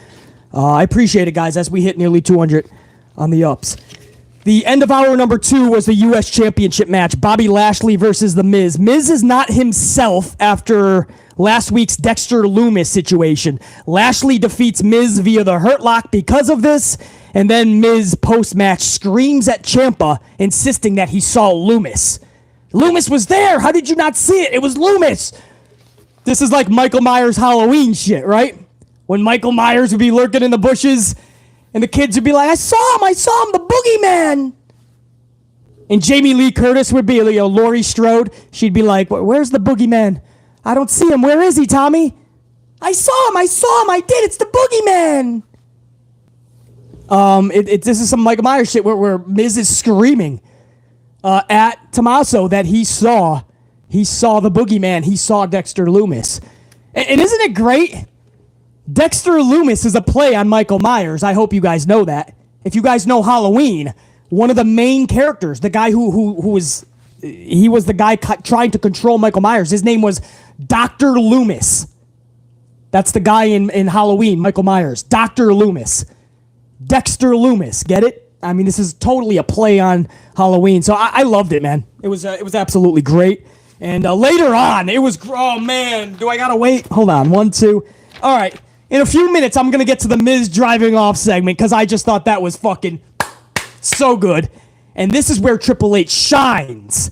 Speaker 1: I appreciate it, guys, as we hit nearly 200 on the ups. The end of hour number 2 was the U.S. Championship match. Bobby Lashley versus The Miz. Miz is not himself after last week's Dexter Loomis situation. Lashley defeats Miz via the Hurt Lock because of this, and then Miz post-match screams at Ciampa, insisting that he saw Loomis. Loomis was there! How did you not see it? It was Loomis! This is like Michael Myers Halloween shit, right? When Michael Myers would be lurking in the bushes, and the kids would be like, I saw him, the boogeyman. And Jamie Lee Curtis would be, Laurie Strode. She'd be like, where's the boogeyman? I don't see him. Where is he, Tommy? I saw him, I did. It's the boogeyman. This is some Michael Myers shit where Miz is screaming at Tommaso that he saw the boogeyman. He saw Dexter Lumis. And isn't it great Dexter Lumis is a play on Michael Myers. I hope you guys know that. If you guys know Halloween, one of the main characters, the guy who was, he was the guy trying to control Michael Myers. His name was Dr. Loomis. That's the guy in Halloween, Michael Myers. Dr. Loomis. Dexter Loomis. Get it? I mean, this is totally a play on Halloween. So I loved it, man. It was absolutely great. And later on, it was, oh man, do I gotta wait? Hold on, 1, 2. All right, in a few minutes, I'm gonna get to the Miz driving off segment because I just thought that was fucking so good. And this is where Triple H shines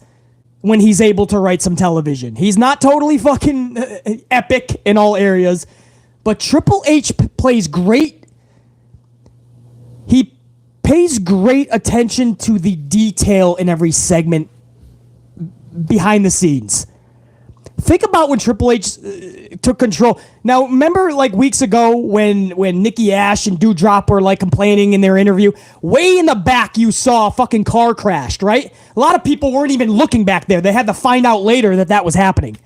Speaker 1: when he's able to write some television. He's not totally fucking epic in all areas, but Triple H plays great. He pays great attention to the detail in every segment behind the scenes. Think about when Triple H took control. Now, remember like weeks ago when Nikki Ash and Doudrop were like complaining in their interview? Way in the back, you saw a fucking car crashed, right? A lot of people weren't even looking back there. They had to find out later that was happening.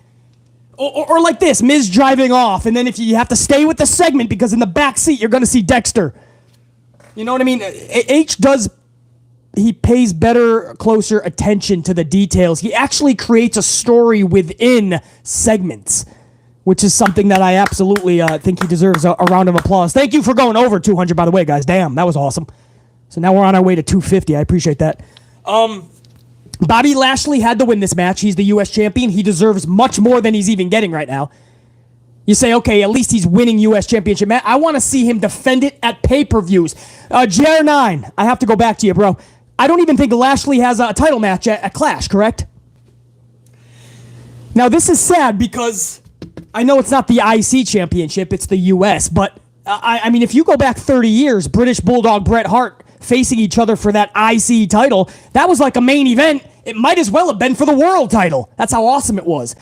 Speaker 1: Or like this, Miz driving off, and then if you have to stay with the segment because in the back seat, you're going to see Dexter. You know what I mean? He pays better, closer attention to the details. He actually creates a story within segments, which is something that I absolutely think he deserves a round of applause. Thank you for going over 200, by the way, guys. Damn, that was awesome. So now we're on our way to 250. I appreciate that. Bobby Lashley had to win this match. He's the U.S. champion. He deserves much more than he's even getting right now. You say, okay, at least he's winning U.S. championship match. I want to see him defend it at pay-per-views. JR9, I have to go back to you, bro. I don't even think Lashley has a title match at Clash, correct? Now, this is sad because I know it's not the IC championship, it's the US, but I mean, if you go back 30 years, British Bulldog Bret Hart facing each other for that IC title, that was like a main event. It might as well have been for the world title. That's how awesome it was.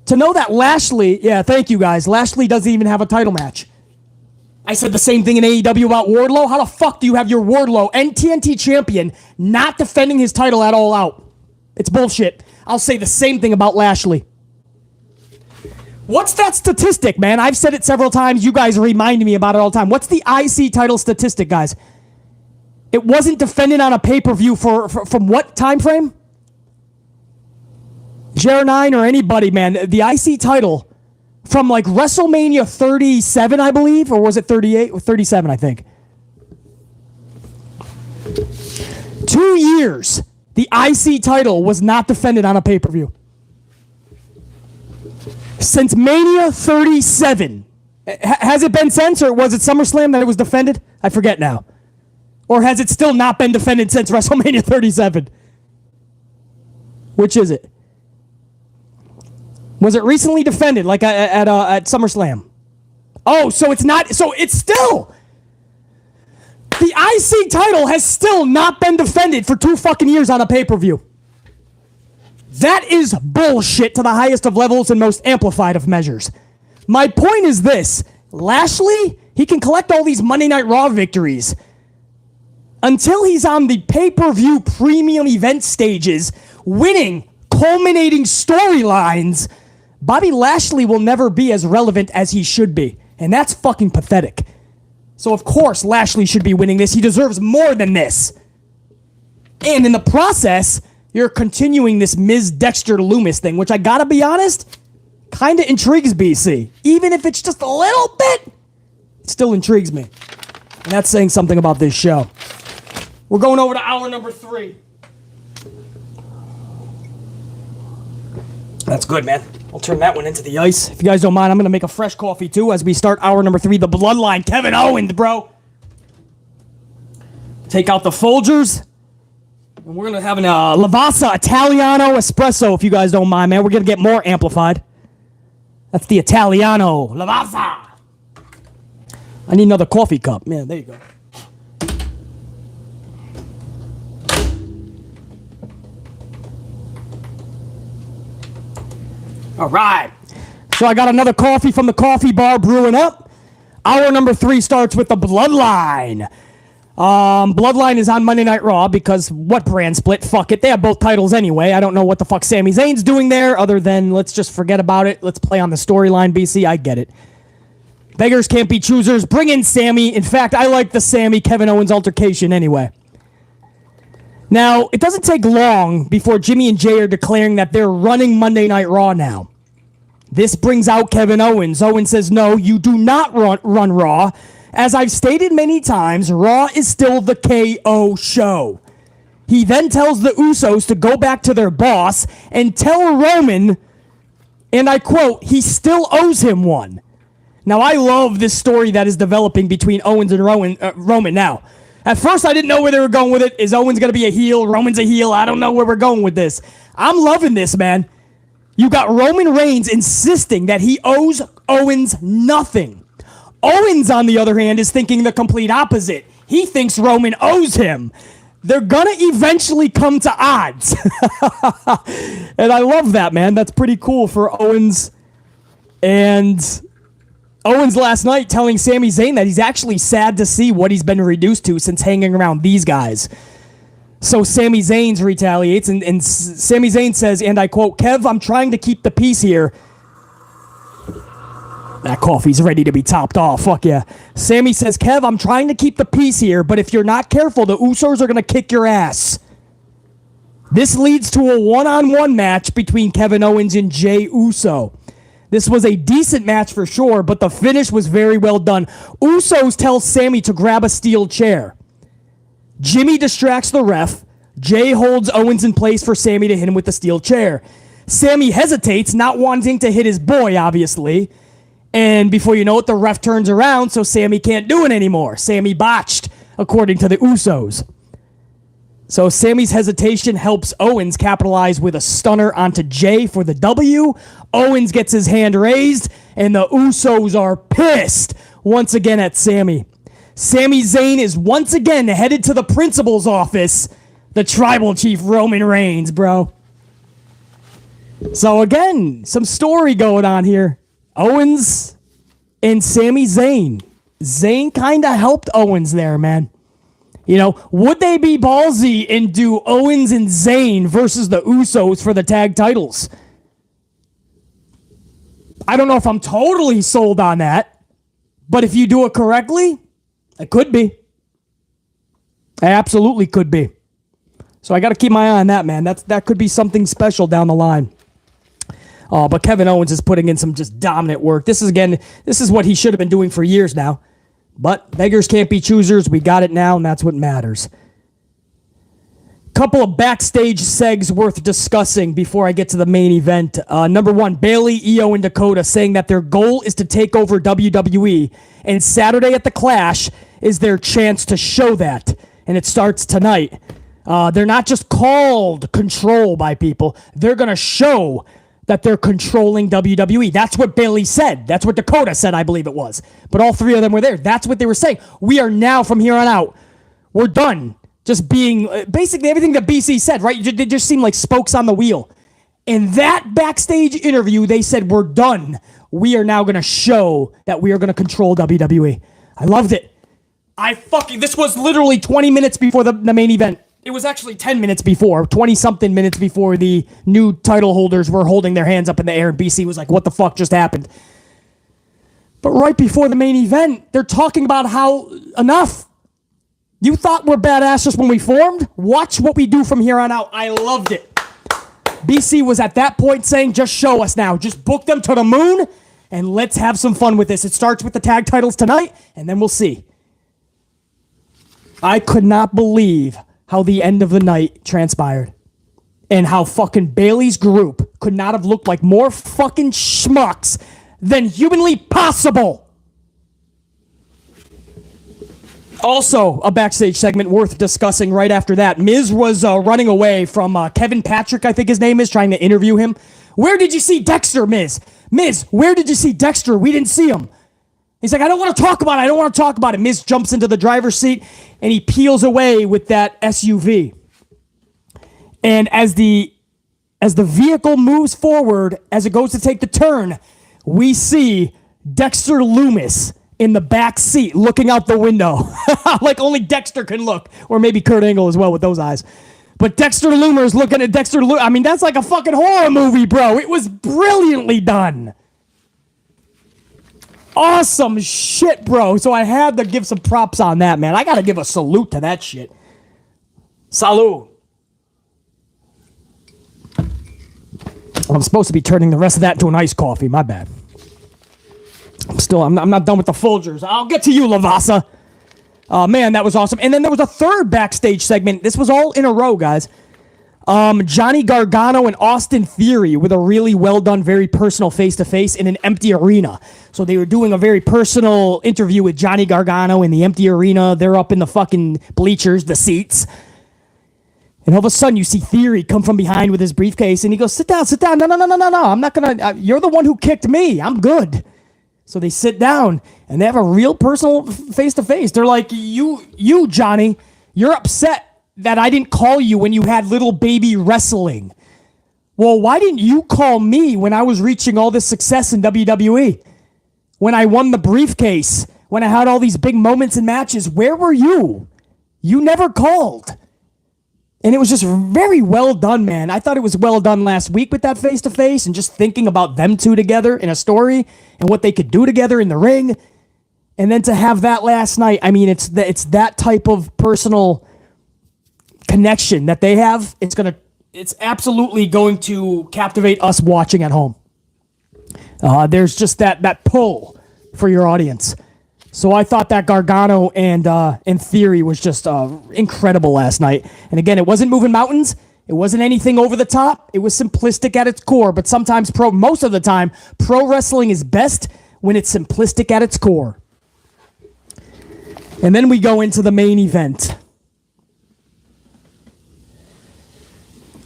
Speaker 1: To know that Lashley, yeah, thank you guys, Lashley doesn't even have a title match. I said the same thing in AEW about Wardlow. How the fuck do you have your Wardlow NTNT champion not defending his title at All Out? It's bullshit. I'll say the same thing about Lashley. What's that statistic, man? I've said it several times. You guys remind me about it all the time. What's the IC title statistic, guys? It wasn't defended on a pay-per-view from what time frame? JR9 or anybody, man. The IC title from like WrestleMania 37, I believe, or was it 38 or 37, I think. 2 years, the IC title was not defended on a pay-per-view. Since Mania 37. Has it been since, or was it SummerSlam that it was defended? I forget now. Or has it still not been defended since WrestleMania 37? Which is it? Was it recently defended, like at SummerSlam? Oh, so it's not. So it's still. The IC title has still not been defended for 2 fucking years on a pay-per-view. That is bullshit to the highest of levels and most amplified of measures. My point is this. Lashley, he can collect all these Monday Night Raw victories. Until he's on the pay-per-view premium event stages, winning, culminating storylines, Bobby Lashley will never be as relevant as he should be. And that's fucking pathetic. So of course Lashley should be winning this. He deserves more than this. And in the process, you're continuing this Miz Dexter Loomis thing, which I gotta be honest, kind of intrigues BC. Even if it's just a little bit, it still intrigues me. And that's saying something about this show. We're going over to hour number 3. That's good, man. I'll turn that one into the ice. If you guys don't mind, I'm going to make a fresh coffee, too, as we start hour number 3, the Bloodline. Kevin Owens, bro. Take out the Folgers. And we're going to have an Lavazza Italiano Espresso, if you guys don't mind, man. We're going to get more amplified. That's the Italiano Lavazza. I need another coffee cup. Man, there you go. All right. So I got another coffee from the coffee bar brewing up. Hour number 3 starts with the Bloodline. Bloodline is on Monday Night Raw because what brand split? Fuck it. They have both titles anyway. I don't know what the fuck Sami Zayn's doing there other than let's just forget about it. Let's play on the storyline, BC. I get it. Beggars can't be choosers. Bring in Sami. In fact, I like the Sami Kevin Owens altercation anyway. Now, it doesn't take long before Jimmy and Jey are declaring that they're running Monday Night Raw now. This brings out Kevin Owens. Owens says, no, you do not run Raw. As I've stated many times, Raw is still the KO show. He then tells the Usos to go back to their boss and tell Roman, and I quote, he still owes him one. Now, I love this story that is developing between Owens and Roman now. At first, I didn't know where they were going with it. Is Owens going to be a heel? Roman's a heel? I don't know where we're going with this. I'm loving this, man. You got Roman Reigns insisting that he owes Owens nothing. Owens, on the other hand, is thinking the complete opposite. He thinks Roman owes him. They're going to eventually come to odds. And I love that, man. That's pretty cool for Owens. And Owens last night telling Sami Zayn that he's actually sad to see what he's been reduced to since hanging around these guys. So Sami Zayn retaliates, and Sami Zayn says, and I quote, Kev, I'm trying to keep the peace here. That coffee's ready to be topped off. Fuck yeah. Sami says, Kev, I'm trying to keep the peace here, but if you're not careful, the Usos are going to kick your ass. This leads to a one-on-one match between Kevin Owens and Jey Uso. This was a decent match for sure, but the finish was very well done. Usos tell Sami to grab a steel chair. Jimmy distracts the ref. Jey holds Owens in place for Sami to hit him with the steel chair. Sami hesitates, not wanting to hit his boy, obviously. And before you know it, the ref turns around, so Sami can't do it anymore. Sami botched, according to the Usos. So Sami's hesitation helps Owens capitalize with a stunner onto Jey for the W. Owens gets his hand raised, and the Usos are pissed once again at Sami. Sami Zayn is once again headed to the principal's office. The tribal chief Roman Reigns, bro. So again, some story going on here. Owens and Sami Zayn. Zayn kind of helped Owens there, man. You know, would they be ballsy and do Owens and Zayn versus the Usos for the tag titles? I don't know if I'm totally sold on that, but if you do it correctly, it could be. It absolutely could be. So I got to keep my eye on that, man. That could be something special down the line. But Kevin Owens is putting in some just dominant work. This is what he should have been doing for years now. But beggars can't be choosers. We got it now, and that's what matters. Couple of backstage segs worth discussing before I get to the main event. Number one, Bayley, Iyo, and Dakota saying that their goal is to take over WWE, and Saturday at the Clash is their chance to show that, and it starts tonight. They're not just called control by people. They're going to show that they're controlling WWE. That's what Bayley said. That's what Dakota said, I believe it was. But all three of them were there. That's what they were saying. We are now, from here on out, we're done just being basically everything that BC said, right? They just seem like spokes on the wheel. In that backstage interview, they said, we're done. We are now going to show that we are going to control WWE. I loved it. This was literally 20 minutes before the main event. It was actually 10 minutes before, 20-something minutes before the new title holders were holding their hands up in the air, and BC was like, what the fuck just happened? But right before the main event, they're talking about how, enough. You thought we're badasses when we formed? Watch what we do from here on out. I loved it. BC was at that point saying, just show us now. Just book them to the moon, and let's have some fun with this. It starts with the tag titles tonight, and then we'll see. I could not believe how the end of the night transpired. And how fucking Bayley's group could not have looked like more fucking schmucks than humanly possible. Also, a backstage segment worth discussing right after that. Miz was running away from Kevin Patrick, I think his name is, trying to interview him. Where did you see Dexter, Miz? Miz, where did you see Dexter? We didn't see him. He's like, I don't want to talk about it. I don't want to talk about it. Miz jumps into the driver's seat, and he peels away with that SUV. And as the vehicle moves forward, as it goes to take the turn, we see Dexter Lumis in the back seat looking out the window. Like only Dexter can look. Or maybe Kurt Angle as well with those eyes. But Dexter Lumis looking at Dexter Lumis. I mean, that's like a fucking horror movie, bro. It was brilliantly done. awesome shit, bro. So I had to give some props on that, man. I got to give a salute to that shit. Salute. I'm supposed to be turning the rest of that into an iced coffee. My bad. I'm not done with the Folgers. I'll get to you, Lavasa. Man, that was awesome. And then there was a third backstage segment. This was all in a row, guys. Johnny Gargano and Austin Theory with a really well done, very personal face-to-face in an empty arena. So they were doing a very personal interview with Johnny Gargano in the empty arena. They're up in the fucking bleachers, the seats. And all of a sudden, you see Theory come from behind with his briefcase, and he goes, sit down. No. I'm not going to, you're the one who kicked me. I'm good. So they sit down, and they have a real personal face-to-face. They're like, you, Johnny, you're upset that I didn't call you when you had little baby wrestling. Well, why didn't you call me when I was reaching all this success in WWE? When I won the briefcase, when I had all these big moments and matches, where were you? You never called. And it was just very well done, man. I thought it was well done last week with that face-to-face and just thinking about them two together in a story and what they could do together in the ring. And then to have that last night, I mean, it's that type of personal connection that they have. It's absolutely going to captivate us watching at home. There's just that pull for your audience. So I thought that Gargano and Theory was just incredible last night. And again, it wasn't moving mountains. It wasn't anything over the top. It was simplistic at its core. But sometimes, most of the time, pro wrestling is best when it's simplistic at its core. And then we go into the main event.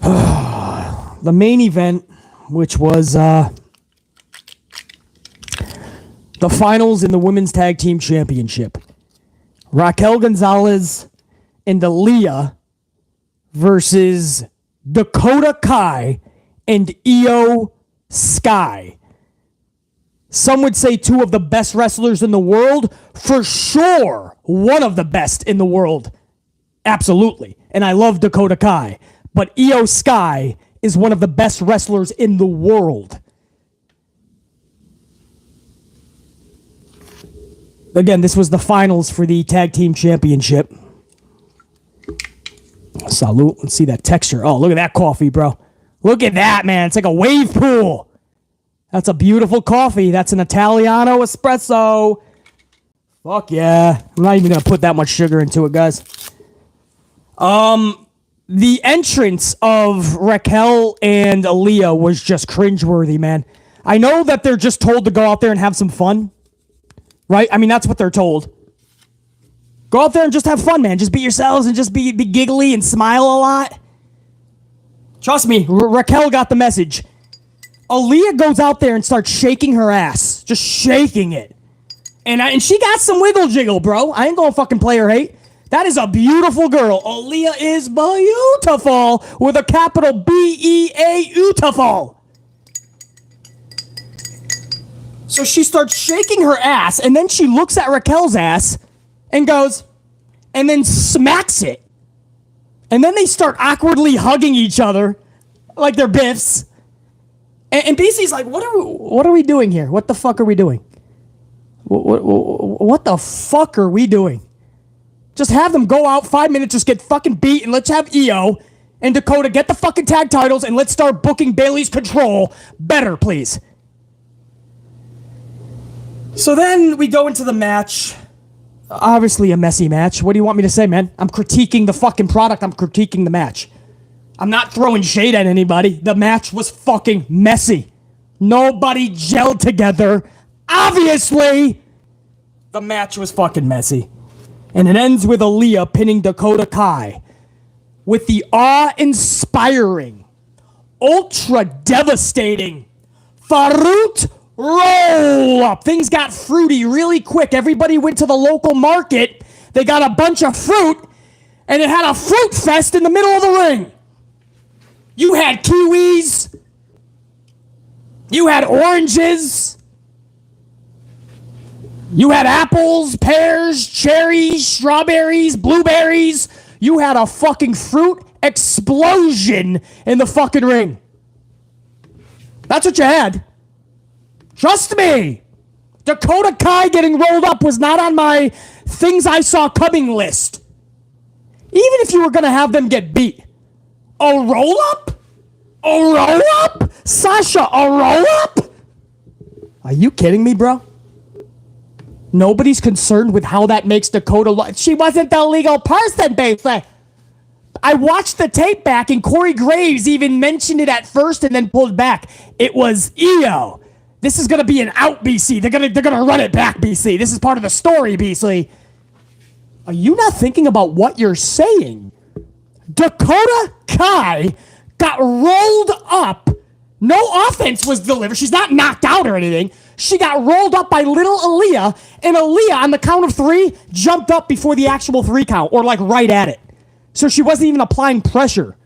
Speaker 1: The main event, which was the finals in the Women's Tag Team Championship. Raquel Gonzalez and Aliyah versus Dakota Kai and Iyo Sky. Some would say two of the best wrestlers in the world. For sure, one of the best in the world. Absolutely. And I love Dakota Kai. But Iyo Sky is one of the best wrestlers in the world. Again, this was the finals for the Tag Team Championship. Salute. Let's see that texture. Oh, look at that coffee, bro. Look at that, man. It's like a wave pool. That's a beautiful coffee. That's an Italiano espresso. Fuck yeah. I'm not even going to put that much sugar into it, guys. The entrance of Raquel and Aliyah was just cringeworthy, man. I know that they're just told to go out there and have some fun. Right? I mean, that's what they're told. Go out there and just have fun, man. Just be yourselves and just be giggly and smile a lot. Trust me, Raquel got the message. Aliyah goes out there and starts shaking her ass. Just shaking it. And she got some wiggle jiggle, bro. I ain't gonna fucking play her hate. That is a beautiful girl. Aliyah is beautiful with a capital B-E-A, beautiful. So she starts shaking her ass, and then she looks at Raquel's ass and goes, and then smacks it. And then they start awkwardly hugging each other like they're biffs. And BC's like, what are we doing here? What the fuck are we doing? What the fuck are we doing? Just have them go out 5 minutes, just get fucking beat, and let's have Iyo and Dakota get the fucking tag titles, and let's start booking Bayley's Control better, please. So then we go into the match. Obviously a messy match. What do you want me to say, man? I'm critiquing the fucking product. I'm critiquing the match. I'm not throwing shade at anybody. The match was fucking messy. Nobody gelled together. Obviously, the match was fucking messy. And it ends with Aliyah pinning Dakota Kai with the awe-inspiring, ultra-devastating Farute roll up. Things got fruity really quick. Everybody went to the local market. They got a bunch of fruit, and it had a fruit fest in the middle of the ring. You had kiwis. You had oranges. You had apples, pears, cherries, strawberries, blueberries. You had a fucking fruit explosion in the fucking ring. That's what you had. Trust me. Dakota Kai getting rolled up was not on my things I saw coming list. Even if you were going to have them get beat. A roll-up? A roll-up? Sasha, a roll-up? Are you kidding me, bro? Nobody's concerned with how that makes Dakota look. She wasn't the legal person, basically. I watched the tape back, and Corey Graves even mentioned it at first and then pulled back. It was Iyo. This is going to be an out, BC. They're gonna run it back, BC. This is part of the story, BC. Are you not thinking about what you're saying? Dakota Kai got rolled up. No offense was delivered. She's not knocked out or anything. She got rolled up by little Aliyah, and Aliyah, on the count of 3, jumped up before the actual 3 count, or like right at it. So she wasn't even applying pressure.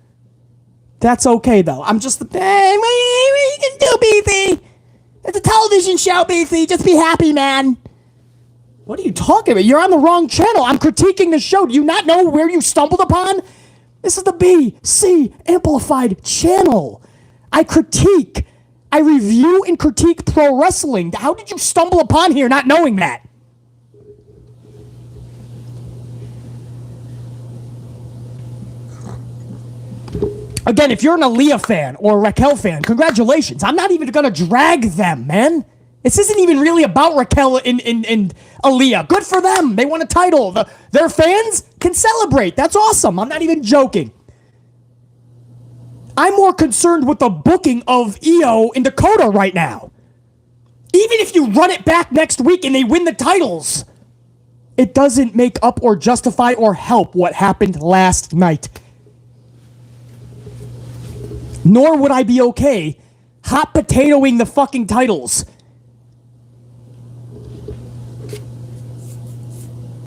Speaker 1: That's okay, though. I'm just, what you can do, BC? It's a television show, BC. Just be happy, man. What are you talking about? You're on the wrong channel. I'm critiquing the show. Do you not know where you stumbled upon? This is the BC Amplified channel. I critique. I review and critique pro wrestling. How did you stumble upon here not knowing that? Again, if you're an Aliyah fan or a Raquel fan, congratulations. I'm not even going to drag them, man. This isn't even really about Raquel and Aliyah. Good for them. They won a title. Their fans can celebrate. That's awesome. I'm not even joking. I'm more concerned with the booking of Iyo and Dakota right now. Even if you run it back next week and they win the titles, it doesn't make up or justify or help what happened last night. Nor would I be okay hot potatoing the fucking titles.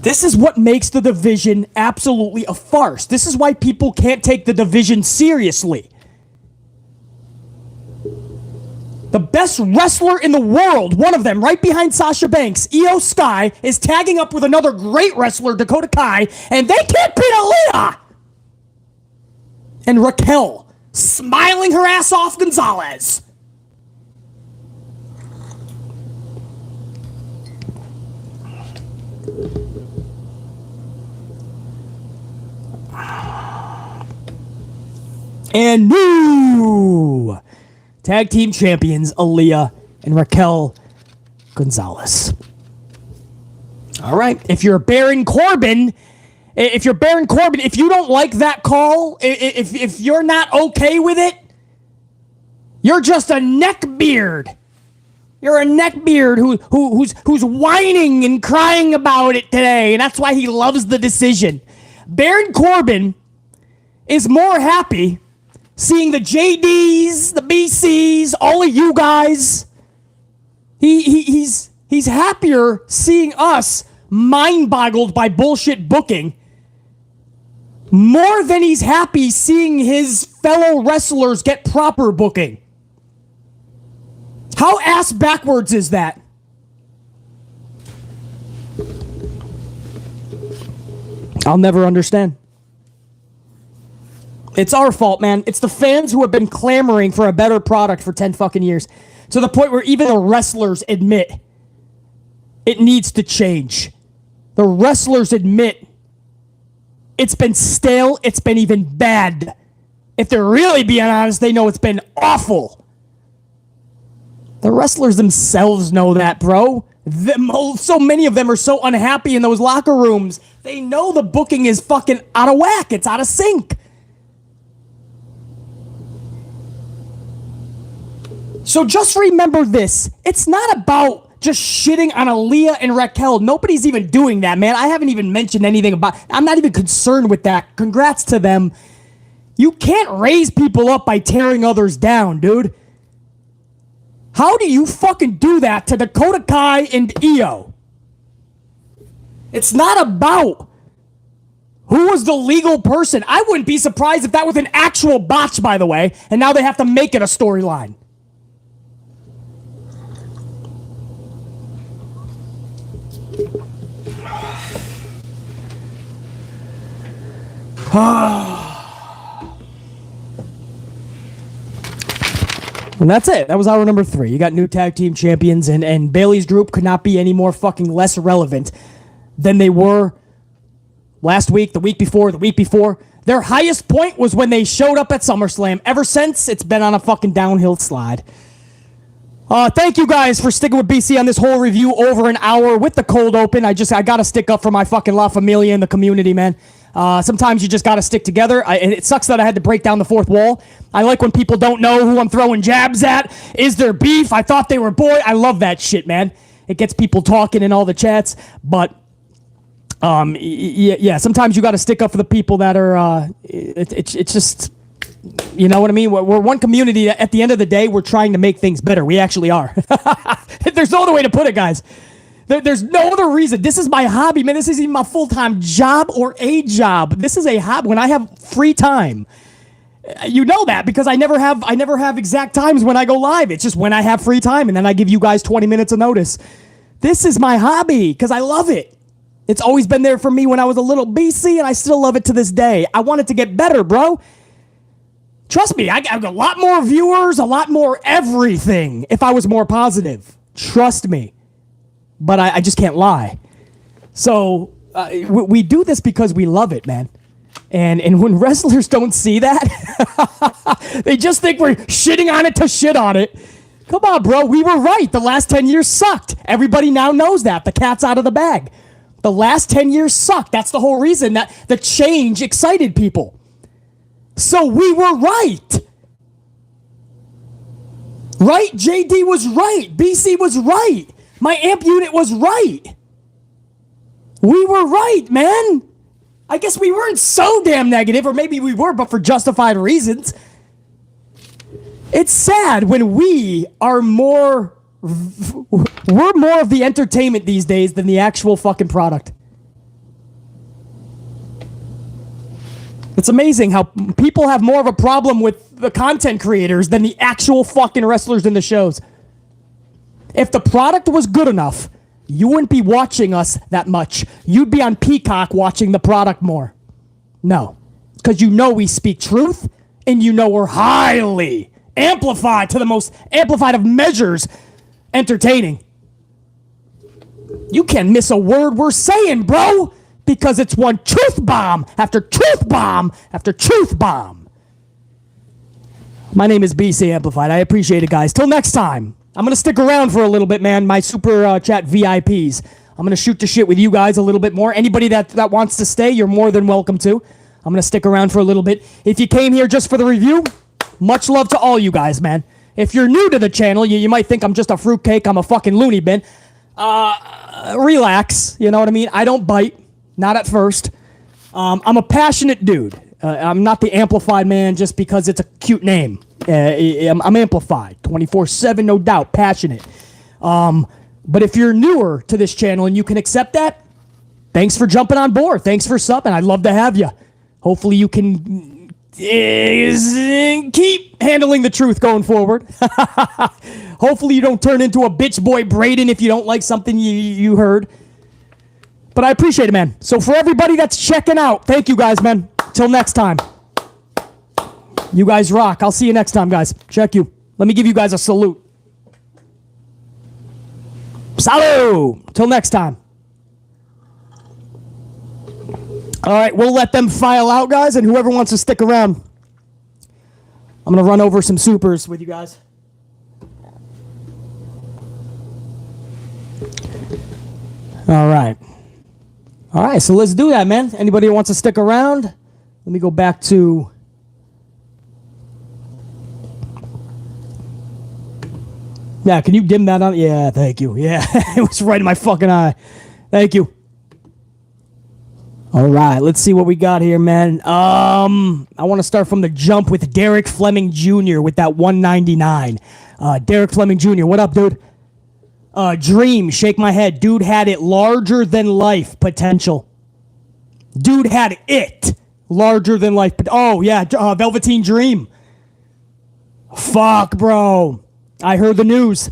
Speaker 1: This is what makes the division absolutely a farce. This is why people can't take the division seriously. The best wrestler in the world, one of them, right behind Sasha Banks, Iyo Sky, is tagging up with another great wrestler, Dakota Kai, and they can't beat Aliyah! And Raquel, smiling her ass off Gonzalez. And new tag team champions, Aliyah and Raquel Gonzalez. All right, if you're Baron Corbin, if you don't like that call, if you're not okay with it, you're just a neckbeard. You're a neckbeard who's whining and crying about it today, and that's why he loves the decision. Baron Corbin is more happy seeing the JDs, the BCs, all of you guys. He's happier seeing us mind-boggled by bullshit booking more than he's happy seeing his fellow wrestlers get proper booking. How ass backwards is that? I'll never understand. It's our fault, man. It's the fans who have been clamoring for a better product for 10 fucking years. To the point where even the wrestlers admit it needs to change. The wrestlers admit it's been stale, it's been even bad. If they're really being honest, they know it's been awful. The wrestlers themselves know that, bro. So many of them are so unhappy in those locker rooms. They know the booking is fucking out of whack. It's out of sync. So just remember this. It's not about just shitting on Aliyah and Raquel. Nobody's even doing that, man. I haven't even mentioned anything about... I'm not even concerned with that. Congrats to them. You can't raise people up by tearing others down, dude. How do you fucking do that to Dakota Kai and Iyo? It's not about who was the legal person. I wouldn't be surprised if that was an actual botch, by the way, and now they have to make it a storyline. And that's it. That was hour number 3. You got new tag team champions, and Bayley's group could not be any more fucking less relevant than they were last week, the week before, the week before. Their highest point was when they showed up at SummerSlam. Ever since, it's been on a fucking downhill slide. Thank you guys for sticking with BC on this whole review over an hour with the cold open. I gotta stick up for my fucking La Familia in the community, man. Sometimes you just gotta stick together. And it sucks that I had to break down the fourth wall. I like when people don't know who I'm throwing jabs at. Is there beef? I thought they were boy. I love that shit, man. It gets people talking in all the chats. But yeah, sometimes you gotta stick up for the people that are. It's just. You know what I mean? We're one community that at the end of the day, we're trying to make things better. We actually are. There's no other way to put it, guys. There's no other reason. This is my hobby, man. This isn't even my full-time job or a job. This is a hobby. When I have free time, you know that because I never have exact times when I go live. It's just when I have free time, and then I give you guys 20 minutes of notice. This is my hobby because I love it. It's always been there for me when I was a little BC, and I still love it to this day. I want it to get better, bro. Trust me, I got a lot more viewers, a lot more everything if I was more positive. Trust me. But I just can't lie. So we do this because we love it, man. And when wrestlers don't see that, they just think we're shitting on it to shit on it. Come on, bro. We were right. The last 10 years sucked. Everybody now knows that. The cat's out of the bag. The last 10 years sucked. That's the whole reason that the change excited people. So we were right. Right? JD was right. BC was right. My amp unit was right. We were right, man. I guess we weren't so damn negative, or maybe we were, but for justified reasons. It's sad when we're more of the entertainment these days than the actual fucking product. It's amazing how people have more of a problem with the content creators than the actual fucking wrestlers in the shows. If the product was good enough, you wouldn't be watching us that much. You'd be on Peacock watching the product more. No. Because you know we speak truth, and you know we're highly amplified to the most amplified of measures entertaining. You can't miss a word we're saying, bro. Because it's one truth bomb after truth bomb after truth bomb. My name is BC Amplified. I appreciate it, guys. Till next time. I'm going to stick around for a little bit, man. My super chat VIPs. I'm going to shoot the shit with you guys a little bit more. Anybody that wants to stay, you're more than welcome to. I'm going to stick around for a little bit. If you came here just for the review, much love to all you guys, man. If you're new to the channel, you might think I'm just a fruitcake. I'm a fucking loony bin. Relax. You know what I mean? I don't bite. Not at first. I'm a passionate dude. I'm not the amplified man just because it's a cute name. I'm amplified. 24/7, no doubt. Passionate. But if you're newer to this channel and you can accept that, thanks for jumping on board. Thanks for subbing. I'd love to have you. Hopefully you can keep handling the truth going forward. Hopefully you don't turn into a bitch boy Braden if you don't like something you heard. But I appreciate it, man. So for everybody that's checking out, thank you guys, man. Till next time. You guys rock. I'll see you next time, guys. Check you. Let me give you guys a salute. Salut! Till next time. All right, we'll let them file out, guys, and whoever wants to stick around, I'm going to run over some supers with you guys. All right. All right, so let's do that, man. Anybody who wants to stick around? Let me go back to... Yeah, can you dim that on? Yeah, thank you. Yeah, it was right in my fucking eye. Thank you. All right, let's see what we got here, man. I want to start from the jump with Derek Fleming Jr. with that 199. Derek Fleming Jr., what up, dude? Dream, shake my head. Dude had it larger than life potential. Dude had it larger than life. Oh, yeah, Velveteen Dream. Fuck, bro. I heard the news.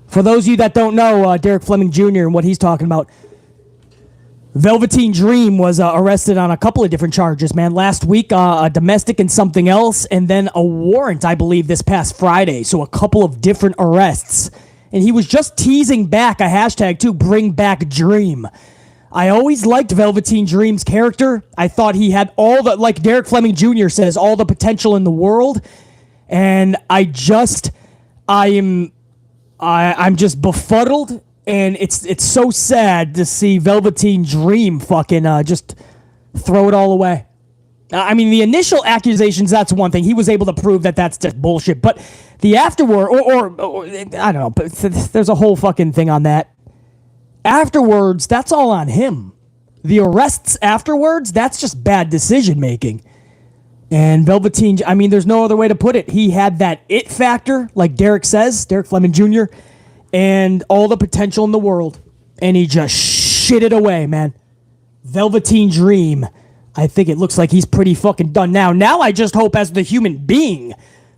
Speaker 1: For those of you that don't know Derek Fleming Jr. and what he's talking about, Velveteen Dream was arrested on a couple of different charges, man. Last week, a domestic and something else, and then a warrant, I believe, this past Friday. So a couple of different arrests. And he was just teasing back a hashtag, too, bring back Dream. I always liked Velveteen Dream's character. I thought he had all the, like Derek Fleming Jr. says, all the potential in the world. And I'm just befuddled. And it's so sad to see Velveteen Dream fucking just throw it all away. I mean, the initial accusations, that's one thing. He was able to prove that that's just bullshit. But the afterward, or I don't know, but there's a whole fucking thing on that. Afterwards, that's all on him. The arrests afterwards, that's just bad decision making. And Velveteen, I mean, there's no other way to put it. He had that it factor, like Derek says, Derek Fleming Jr., and all the potential in the world. And he just shit it away, man. Velveteen Dream. I think it looks like he's pretty fucking done now. Now I just hope as the human being,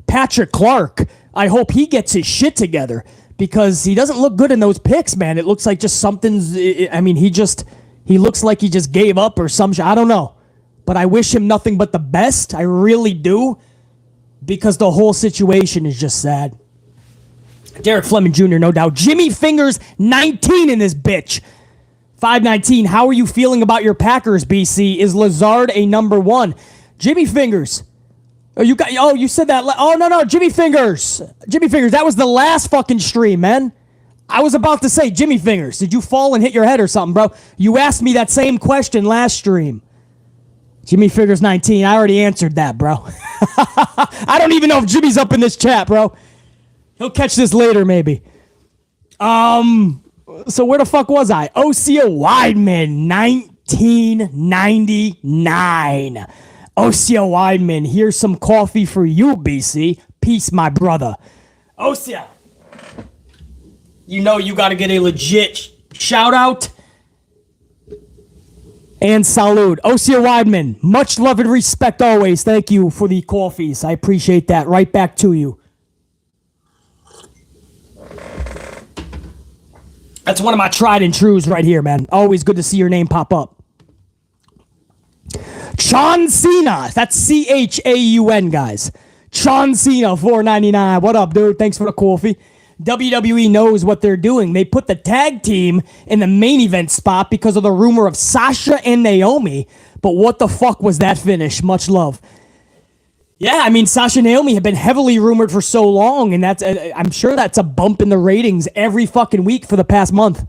Speaker 1: Patrick Clark, I hope he gets his shit together. Because he doesn't look good in those pics, man. It looks like just something's... I mean, he looks like he just gave up or some shit. I don't know. But I wish him nothing but the best. I really do. Because the whole situation is just sad. Derek Fleming Jr., no doubt. Jimmy Fingers, 19 in this bitch. 519, how are you feeling about your Packers, BC? Is Lazard a number one? Jimmy Fingers. You said that. No, Jimmy Fingers. Jimmy Fingers, that was the last fucking stream, man. I was about to say, Jimmy Fingers, did you fall and hit your head or something, bro? You asked me that same question last stream. Jimmy Fingers 19, I already answered that, bro. I don't even know if Jimmy's up in this chat, bro. He'll catch this later, maybe. So where the fuck was I? Osea Weidman, 1999. Osea Weidman, here's some coffee for you, BC. Peace, my brother. Osea, you know you got to get a legit shout out and salute. Osea Weidman, much love and respect always. Thank you for the coffees. I appreciate that. Right back to you. That's one of my tried and trues right here, man. Always good to see your name pop up. John Cena. That's C-H-A-U-N, guys. John Cena, $4.99. What up, dude? Thanks for the coffee. WWE knows what they're doing. They put the tag team in the main event spot because of the rumor of Sasha and Naomi. But what the fuck was that finish? Much love. Yeah, I mean, Sasha and Naomi have been heavily rumored for so long, and that's I'm sure that's a bump in the ratings every fucking week for the past month.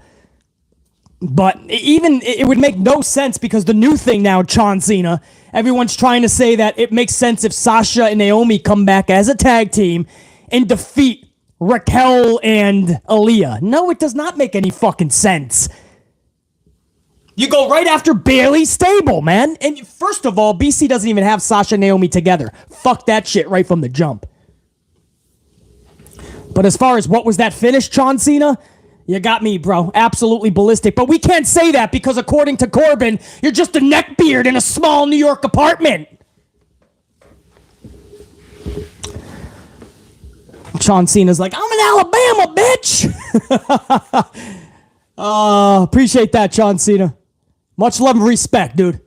Speaker 1: But even it would make no sense because the new thing now, John Cena, everyone's trying to say that it makes sense if Sasha and Naomi come back as a tag team and defeat Raquel and Aliyah. No, it does not make any fucking sense. You go right after Bailey's stable, man. And first of all, BC doesn't even have Sasha and Naomi together. Fuck that shit right from the jump. But as far as what was that finish, John Cena? You got me, bro. Absolutely ballistic. But we can't say that because according to Corbin, you're just a neckbeard in a small New York apartment. John Cena's like, I'm in Alabama, bitch. Appreciate that, John Cena. Much love and respect, dude.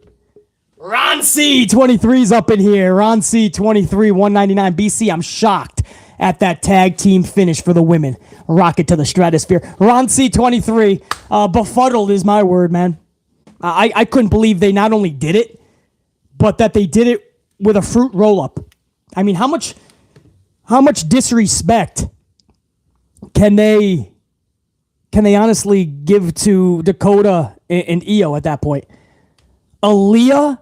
Speaker 1: Ron C, 23's up in here. Ron C, 23, 199 BC. I'm shocked at that tag team finish for the women. Rocket to the stratosphere. Ron C, 23. Befuddled is my word, man. I couldn't believe they not only did it, but that they did it with a fruit roll-up. I mean, how much disrespect can they honestly give to Dakota and Iyo at that point? Aliyah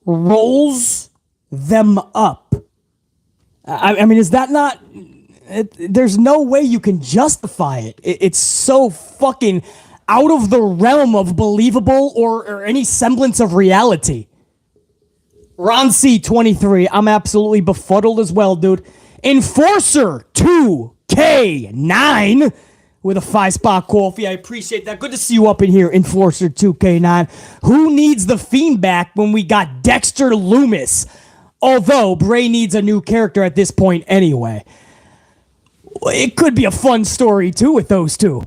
Speaker 1: rolls them up. I mean, is that not... there's no way you can justify it. It's so fucking out of the realm of believable or any semblance of reality. Ron C, 23. I'm absolutely befuddled as well, dude. Enforcer 2K9 with a 5-spot coffee. I appreciate that. Good to see you up in here, Enforcer 2K9. Who needs the Fiend back when we got Dexter Lumis? Although Bray needs a new character at this point anyway. It could be a fun story, too, with those two.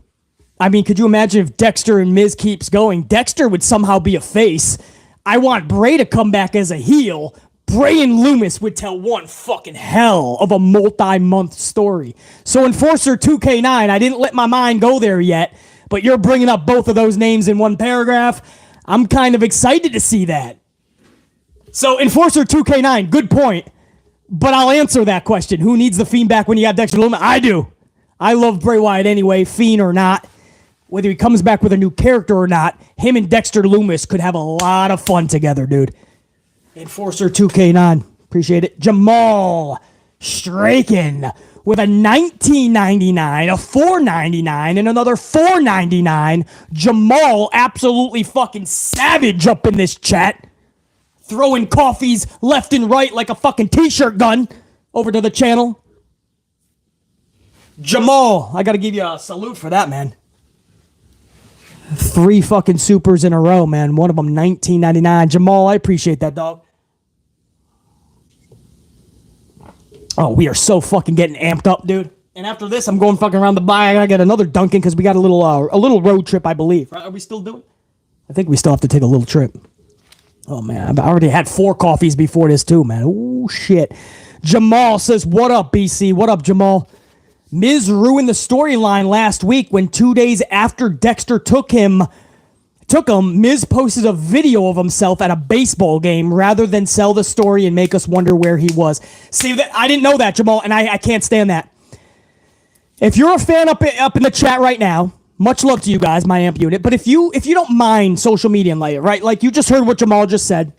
Speaker 1: I mean, could you imagine if Dexter and Miz keeps going? Dexter would somehow be a face. I want Bray to come back as a heel. Bray and Loomis would tell one fucking hell of a multi-month story. So Enforcer 2K9, I didn't let my mind go there yet, but you're bringing up both of those names in one paragraph. I'm kind of excited to see that. So Enforcer 2K9, good point. But I'll answer that question. Who needs the Fiend back when you got Dexter Loomis? I do. I love Bray Wyatt anyway, Fiend or not. Whether he comes back with a new character or not, him and Dexter Lumis could have a lot of fun together, dude. Enforcer 2K9. Appreciate it. Jamal Straken with a $19.99, a $4.99, and another $4.99. Jamal absolutely fucking savage up in this chat. Throwing coffees left and right like a fucking t-shirt gun over to the channel. Jamal, I gotta give you a salute for that, man. 3 fucking supers in a row, man. One of them $19.99. Jamal, I appreciate that, dog. Oh, we are so fucking getting amped up, dude. And after this, I'm going fucking around the bar. I gotta get another Dunkin' because we got a little road trip, I believe. Are we still doing? I think we still have to take a little trip. Oh, man. I already had 4 coffees before this, too, man. Oh, shit. Jamal says, what up, BC? What up, Jamal? Miz ruined the storyline last week when 2 days after Dexter took him, Miz posted a video of himself at a baseball game rather than sell the story and make us wonder where he was. See, that I didn't know that, Jamal, and I can't stand that. If you're a fan up in the chat right now, much love to you guys, my amp unit, but if you don't mind social media and like, right, like you just heard what Jamal just said.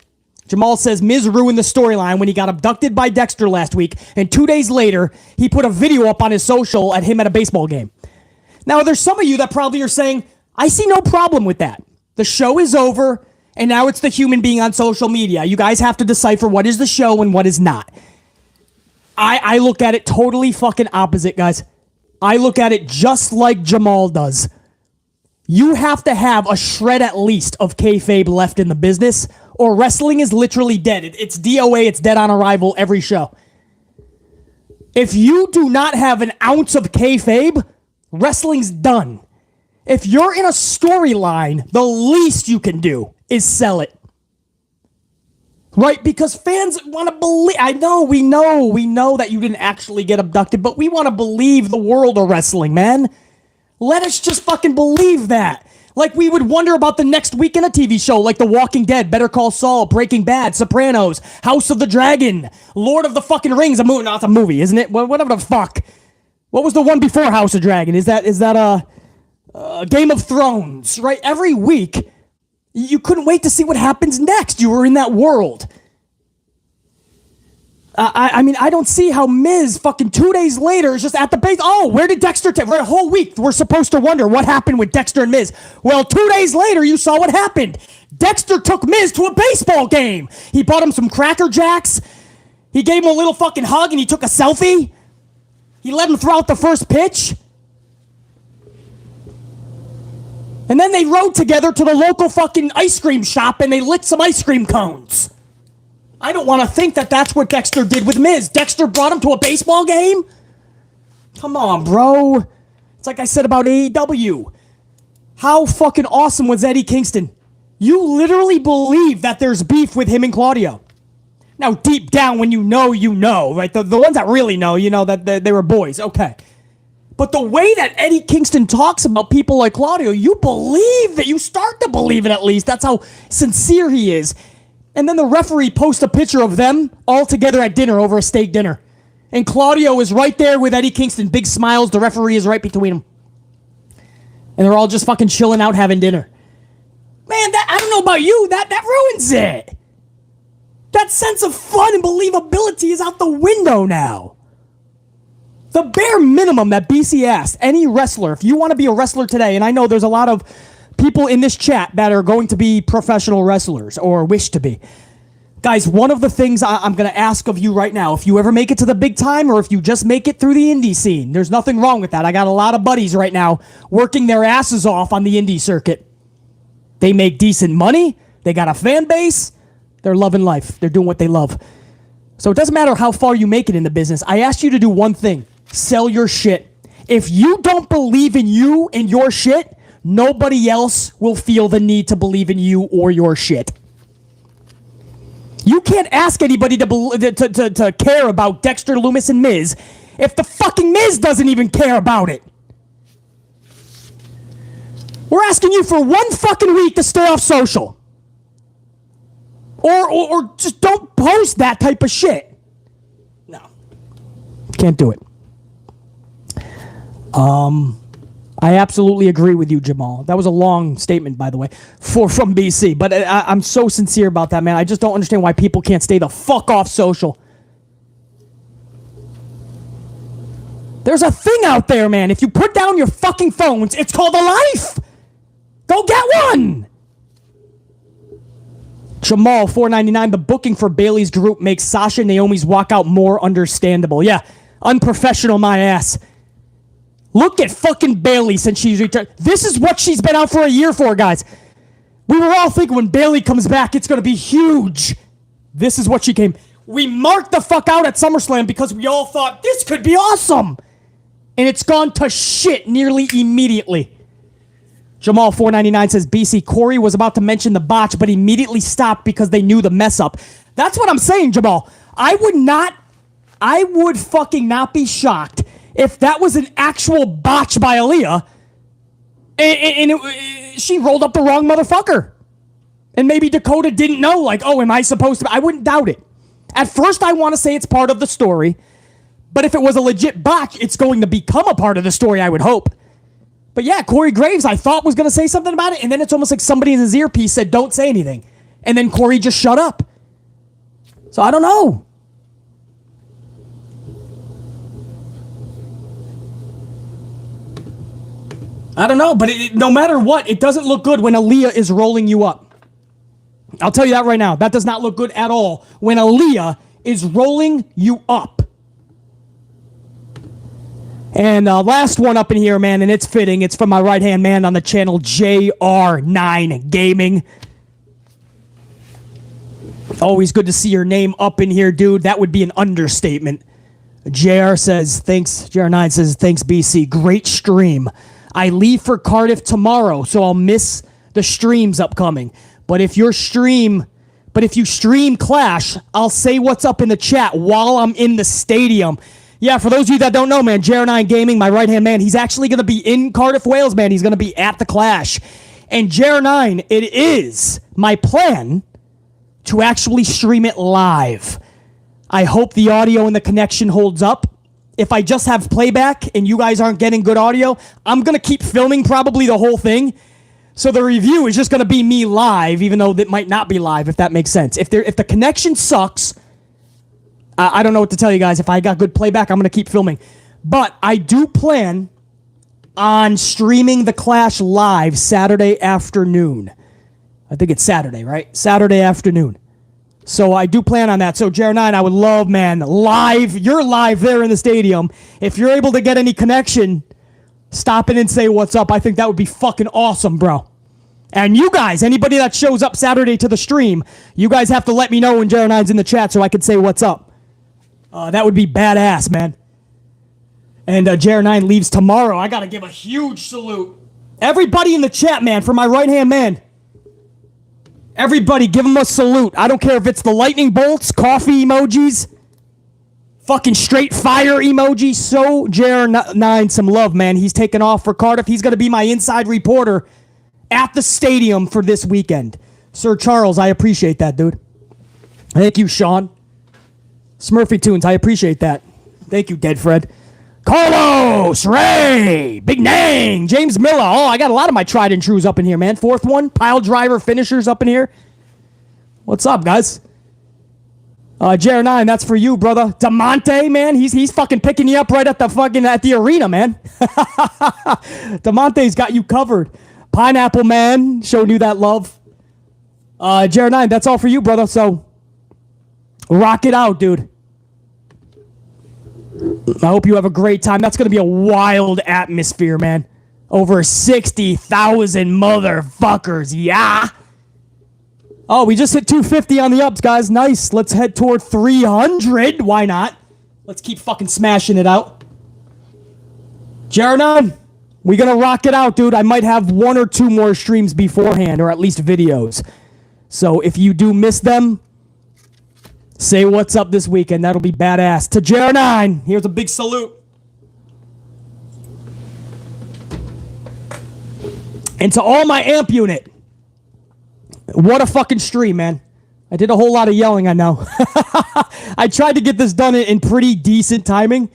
Speaker 1: Jamal says Miz ruined the storyline when he got abducted by Dexter last week, and 2 days later, he put a video up on his social at him at a baseball game. Now, there's some of you that probably are saying, I see no problem with that. The show is over, and now it's the human being on social media. You guys have to decipher what is the show and what is not. I look at it totally fucking opposite, guys. I look at it just like Jamal does. You have to have a shred at least of kayfabe left in the business, or wrestling is literally dead. It's DOA, it's dead on arrival every show. If you do not have an ounce of kayfabe, wrestling's done. If you're in a storyline, the least you can do is sell it. Right? Because fans want to believe. I know, we know that you didn't actually get abducted, but we want to believe the world of wrestling, man. Let us just fucking believe that. Like we would wonder about the next week in a TV show like The Walking Dead, Better Call Saul, Breaking Bad, Sopranos, House of the Dragon, Lord of the fucking Rings. No, it's a movie, isn't it? Whatever the fuck. What was the one before House of Dragon? Is that Game of Thrones, right? Every week, you couldn't wait to see what happens next. You were in that world. I mean, I don't see how Miz fucking 2 days later is just at the base. Oh, where did Dexter take? For a whole week, we're supposed to wonder what happened with Dexter and Miz. Well, 2 days later, you saw what happened. Dexter took Miz to a baseball game. He bought him some Cracker Jacks. He gave him a little fucking hug and he took a selfie. He let him throw out the first pitch. And then they rode together to the local fucking ice cream shop and they lit some ice cream cones. I don't want to think that that's what Dexter did with Miz. Dexter brought him to a baseball game? Come on, bro. It's like I said about AEW. How fucking awesome was Eddie Kingston? You literally believe that there's beef with him and Claudio. Now, deep down, when you know, right? The ones that really know, you know that they were boys. Okay. But the way that Eddie Kingston talks about people like Claudio, you believe that. You start to believe it at least. That's how sincere he is. And then the referee posts a picture of them all together at dinner over a steak dinner. And Claudio is right there with Eddie Kingston. Big smiles. The referee is right between them. And they're all just fucking chilling out having dinner. Man, I don't know about you. That ruins it. That sense of fun and believability is out the window now. The bare minimum that BC asked any wrestler, if you want to be a wrestler today, and I know there's a lot of people in this chat that are going to be professional wrestlers or wish to be. Guys, one of the things I'm going to ask of you right now, if you ever make it to the big time or if you just make it through the indie scene, there's nothing wrong with that. I got a lot of buddies right now working their asses off on the indie circuit. They make decent money. They got a fan base. They're loving life. They're doing what they love. So it doesn't matter how far you make it in the business. I asked you to do one thing. Sell your shit. If you don't believe in you and your shit, nobody else will feel the need to believe in you or your shit. You can't ask anybody to care about Dexter Lumis and Miz if the fucking Miz doesn't even care about it. We're asking you for 1 fucking week to stay off social. Or just don't post that type of shit. No. Can't do it. I absolutely agree with you, Jamal. That was a long statement, by the way, from BC. But I'm so sincere about that, man. I just don't understand why people can't stay the fuck off social. There's a thing out there, man. If you put down your fucking phones, it's called a life. Go get one. Jamal, $4.99. The booking for Bayley's group makes Sasha and Naomi's walkout more understandable. Yeah, unprofessional, my ass. Look at fucking Bayley since she's returned. This is what she's been out for a year for, guys. We were all thinking when Bayley comes back, it's going to be huge. This is what she came. We marked the fuck out at SummerSlam because we all thought this could be awesome. And it's gone to shit nearly immediately. Jamal, $4.99 says, BC, Corey was about to mention the botch, but immediately stopped because they knew the mess up. That's what I'm saying, Jamal. I would fucking not be shocked if that was an actual botch by Aliyah and she rolled up the wrong motherfucker. And maybe Dakota didn't know, like, oh, am I supposed to? I wouldn't doubt it. At first, I want to say it's part of the story. But if it was a legit botch, it's going to become a part of the story, I would hope. But yeah, Corey Graves, I thought was going to say something about it. And then it's almost like somebody in his earpiece said, don't say anything. And then Corey just shut up. So I don't know. I don't know, but no matter what, it doesn't look good when Aliyah is rolling you up. I'll tell you that right now. That does not look good at all when Aliyah is rolling you up. And last one up in here, man, and it's fitting. It's from my right-hand man on the channel, JR9 Gaming. Always good to see your name up in here, dude. That would be an understatement. JR says, thanks. JR9 says, thanks, BC. Great stream. I leave for Cardiff tomorrow, so I'll miss the streams upcoming. But if you stream Clash, I'll say what's up in the chat while I'm in the stadium. Yeah, for those of you that don't know, man, JR9 Gaming, my right-hand man, he's actually going to be in Cardiff, Wales, man. He's going to be at the Clash. And JR9, it is my plan to actually stream it live. I hope the audio and the connection holds up. If I just have playback and you guys aren't getting good audio, I'm going to keep filming probably the whole thing. So the review is just going to be me live, even though it might not be live, if that makes sense. If the connection sucks, I don't know what to tell you guys. If I got good playback, I'm going to keep filming. But I do plan on streaming the Clash live Saturday afternoon. I think it's Saturday, right? Saturday afternoon. So I do plan on that. So Jared9, I would love, man, live. You're live there in the stadium. If you're able to get any connection, stop in and say what's up. I think that would be fucking awesome, bro. And you guys, anybody that shows up Saturday to the stream, you guys have to let me know when Jared9's in the chat so I can say what's up. That would be badass, man. And Jared9 leaves tomorrow. I got to give a huge salute. Everybody in the chat, man, for my right-hand man. Everybody, give him a salute. I don't care if it's the lightning bolts, coffee emojis, fucking straight fire emoji. So JR9 some love, man. He's taking off for Cardiff. He's going to be my inside reporter at the stadium for this weekend. Sir Charles, I appreciate that, dude. Thank you, Sean. Smurfy Tunes, I appreciate that. Thank you, Dead Fred. Carlos, Ray, Big Nang, James Miller. Oh, I got a lot of my tried and trues up in here, man. Fourth one, pile driver finishers up in here. What's up, guys? JR9, that's for you, brother. DeMonte, man, he's fucking picking you up right at the arena, man. DeMonte's got you covered. Pineapple Man showed you that love. JR9, that's all for you, brother. So rock it out, dude. I hope you have a great time. That's going to be a wild atmosphere, man. Over 60,000 motherfuckers. Yeah. Oh, we just hit 250 on the ups, guys. Nice. Let's head toward 300. Why not? Let's keep fucking smashing it out. Jeranon, we gonna rock it out, dude. I might have 1 or 2 more streams beforehand, or at least videos. So if you do miss them, say what's up this weekend. That'll be badass. To Jeranon, here's a big salute. And to all my amp unit, what a fucking stream, man. I did a whole lot of yelling, I know. I tried to get this done in pretty decent timing.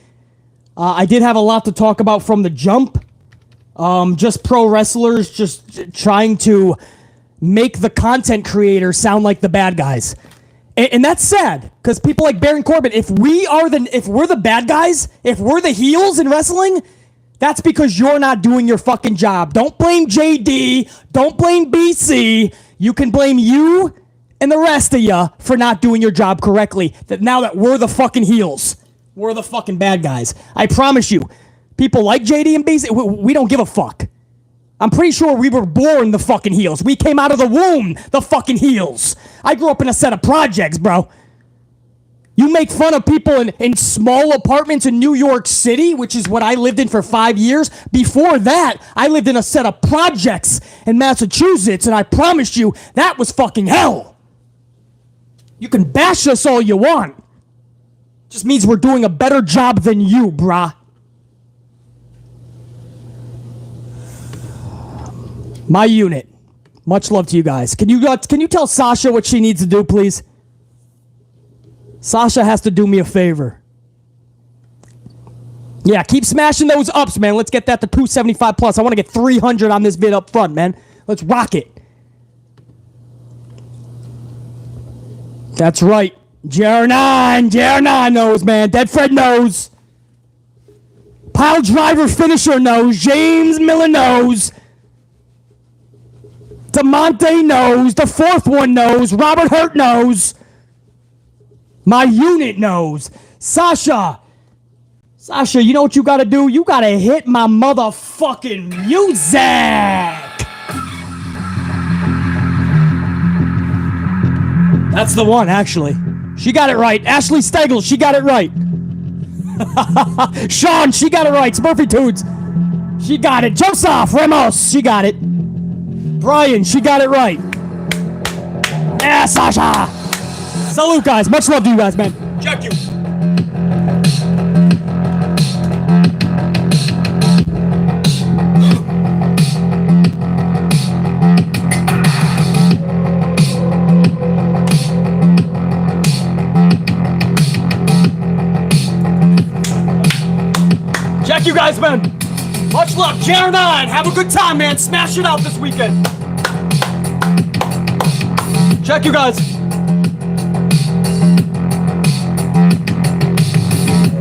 Speaker 1: I did have a lot to talk about from the jump. Just pro wrestlers just trying to make the content creators sound like the bad guys. And that's sad, because people like Baron Corbin, if we're the bad guys, if we're the heels in wrestling, that's because you're not doing your fucking job. Don't blame JD. Don't blame BC. You can blame you and the rest of you for not doing your job correctly. Now that we're the fucking heels. We're the fucking bad guys. I promise you, people like JD and BC, we don't give a fuck. I'm pretty sure we were born the fucking heels. We came out of the womb the fucking heels. I grew up in a set of projects, bro. You make fun of people in small apartments in New York City, which is what I lived in for 5 years. Before that, I lived in a set of projects in Massachusetts, and I promise you, that was fucking hell. You can bash us all you want. Just means we're doing a better job than you, brah. My unit. Much love to you guys. Can you tell Sasha what she needs to do, please? Sasha has to do me a favor. Yeah, keep smashing those ups, man. Let's get that to 275 plus. I want to get 300 on this vid up front, man. Let's rock it. That's right. Jeranon knows, man. Dead Fred knows. Pile driver finisher knows. James Miller knows. DeMonte knows. The fourth one knows. Robert Hurt knows. My unit knows. Sasha, you know what you gotta do? You gotta hit my motherfucking music. That's the one, actually. She got it right. Ashley Stegel, she got it right. Sean, she got it right. Smurfy Toots, she got it. Joseph Ramos, she got it. Brian, she got it right. Yeah, Sasha. Salute, guys. Much love to you guys, man. Check you. Check you guys, man. Much love. Jeranon, have a good time, man. Smash it out this weekend. Check you guys.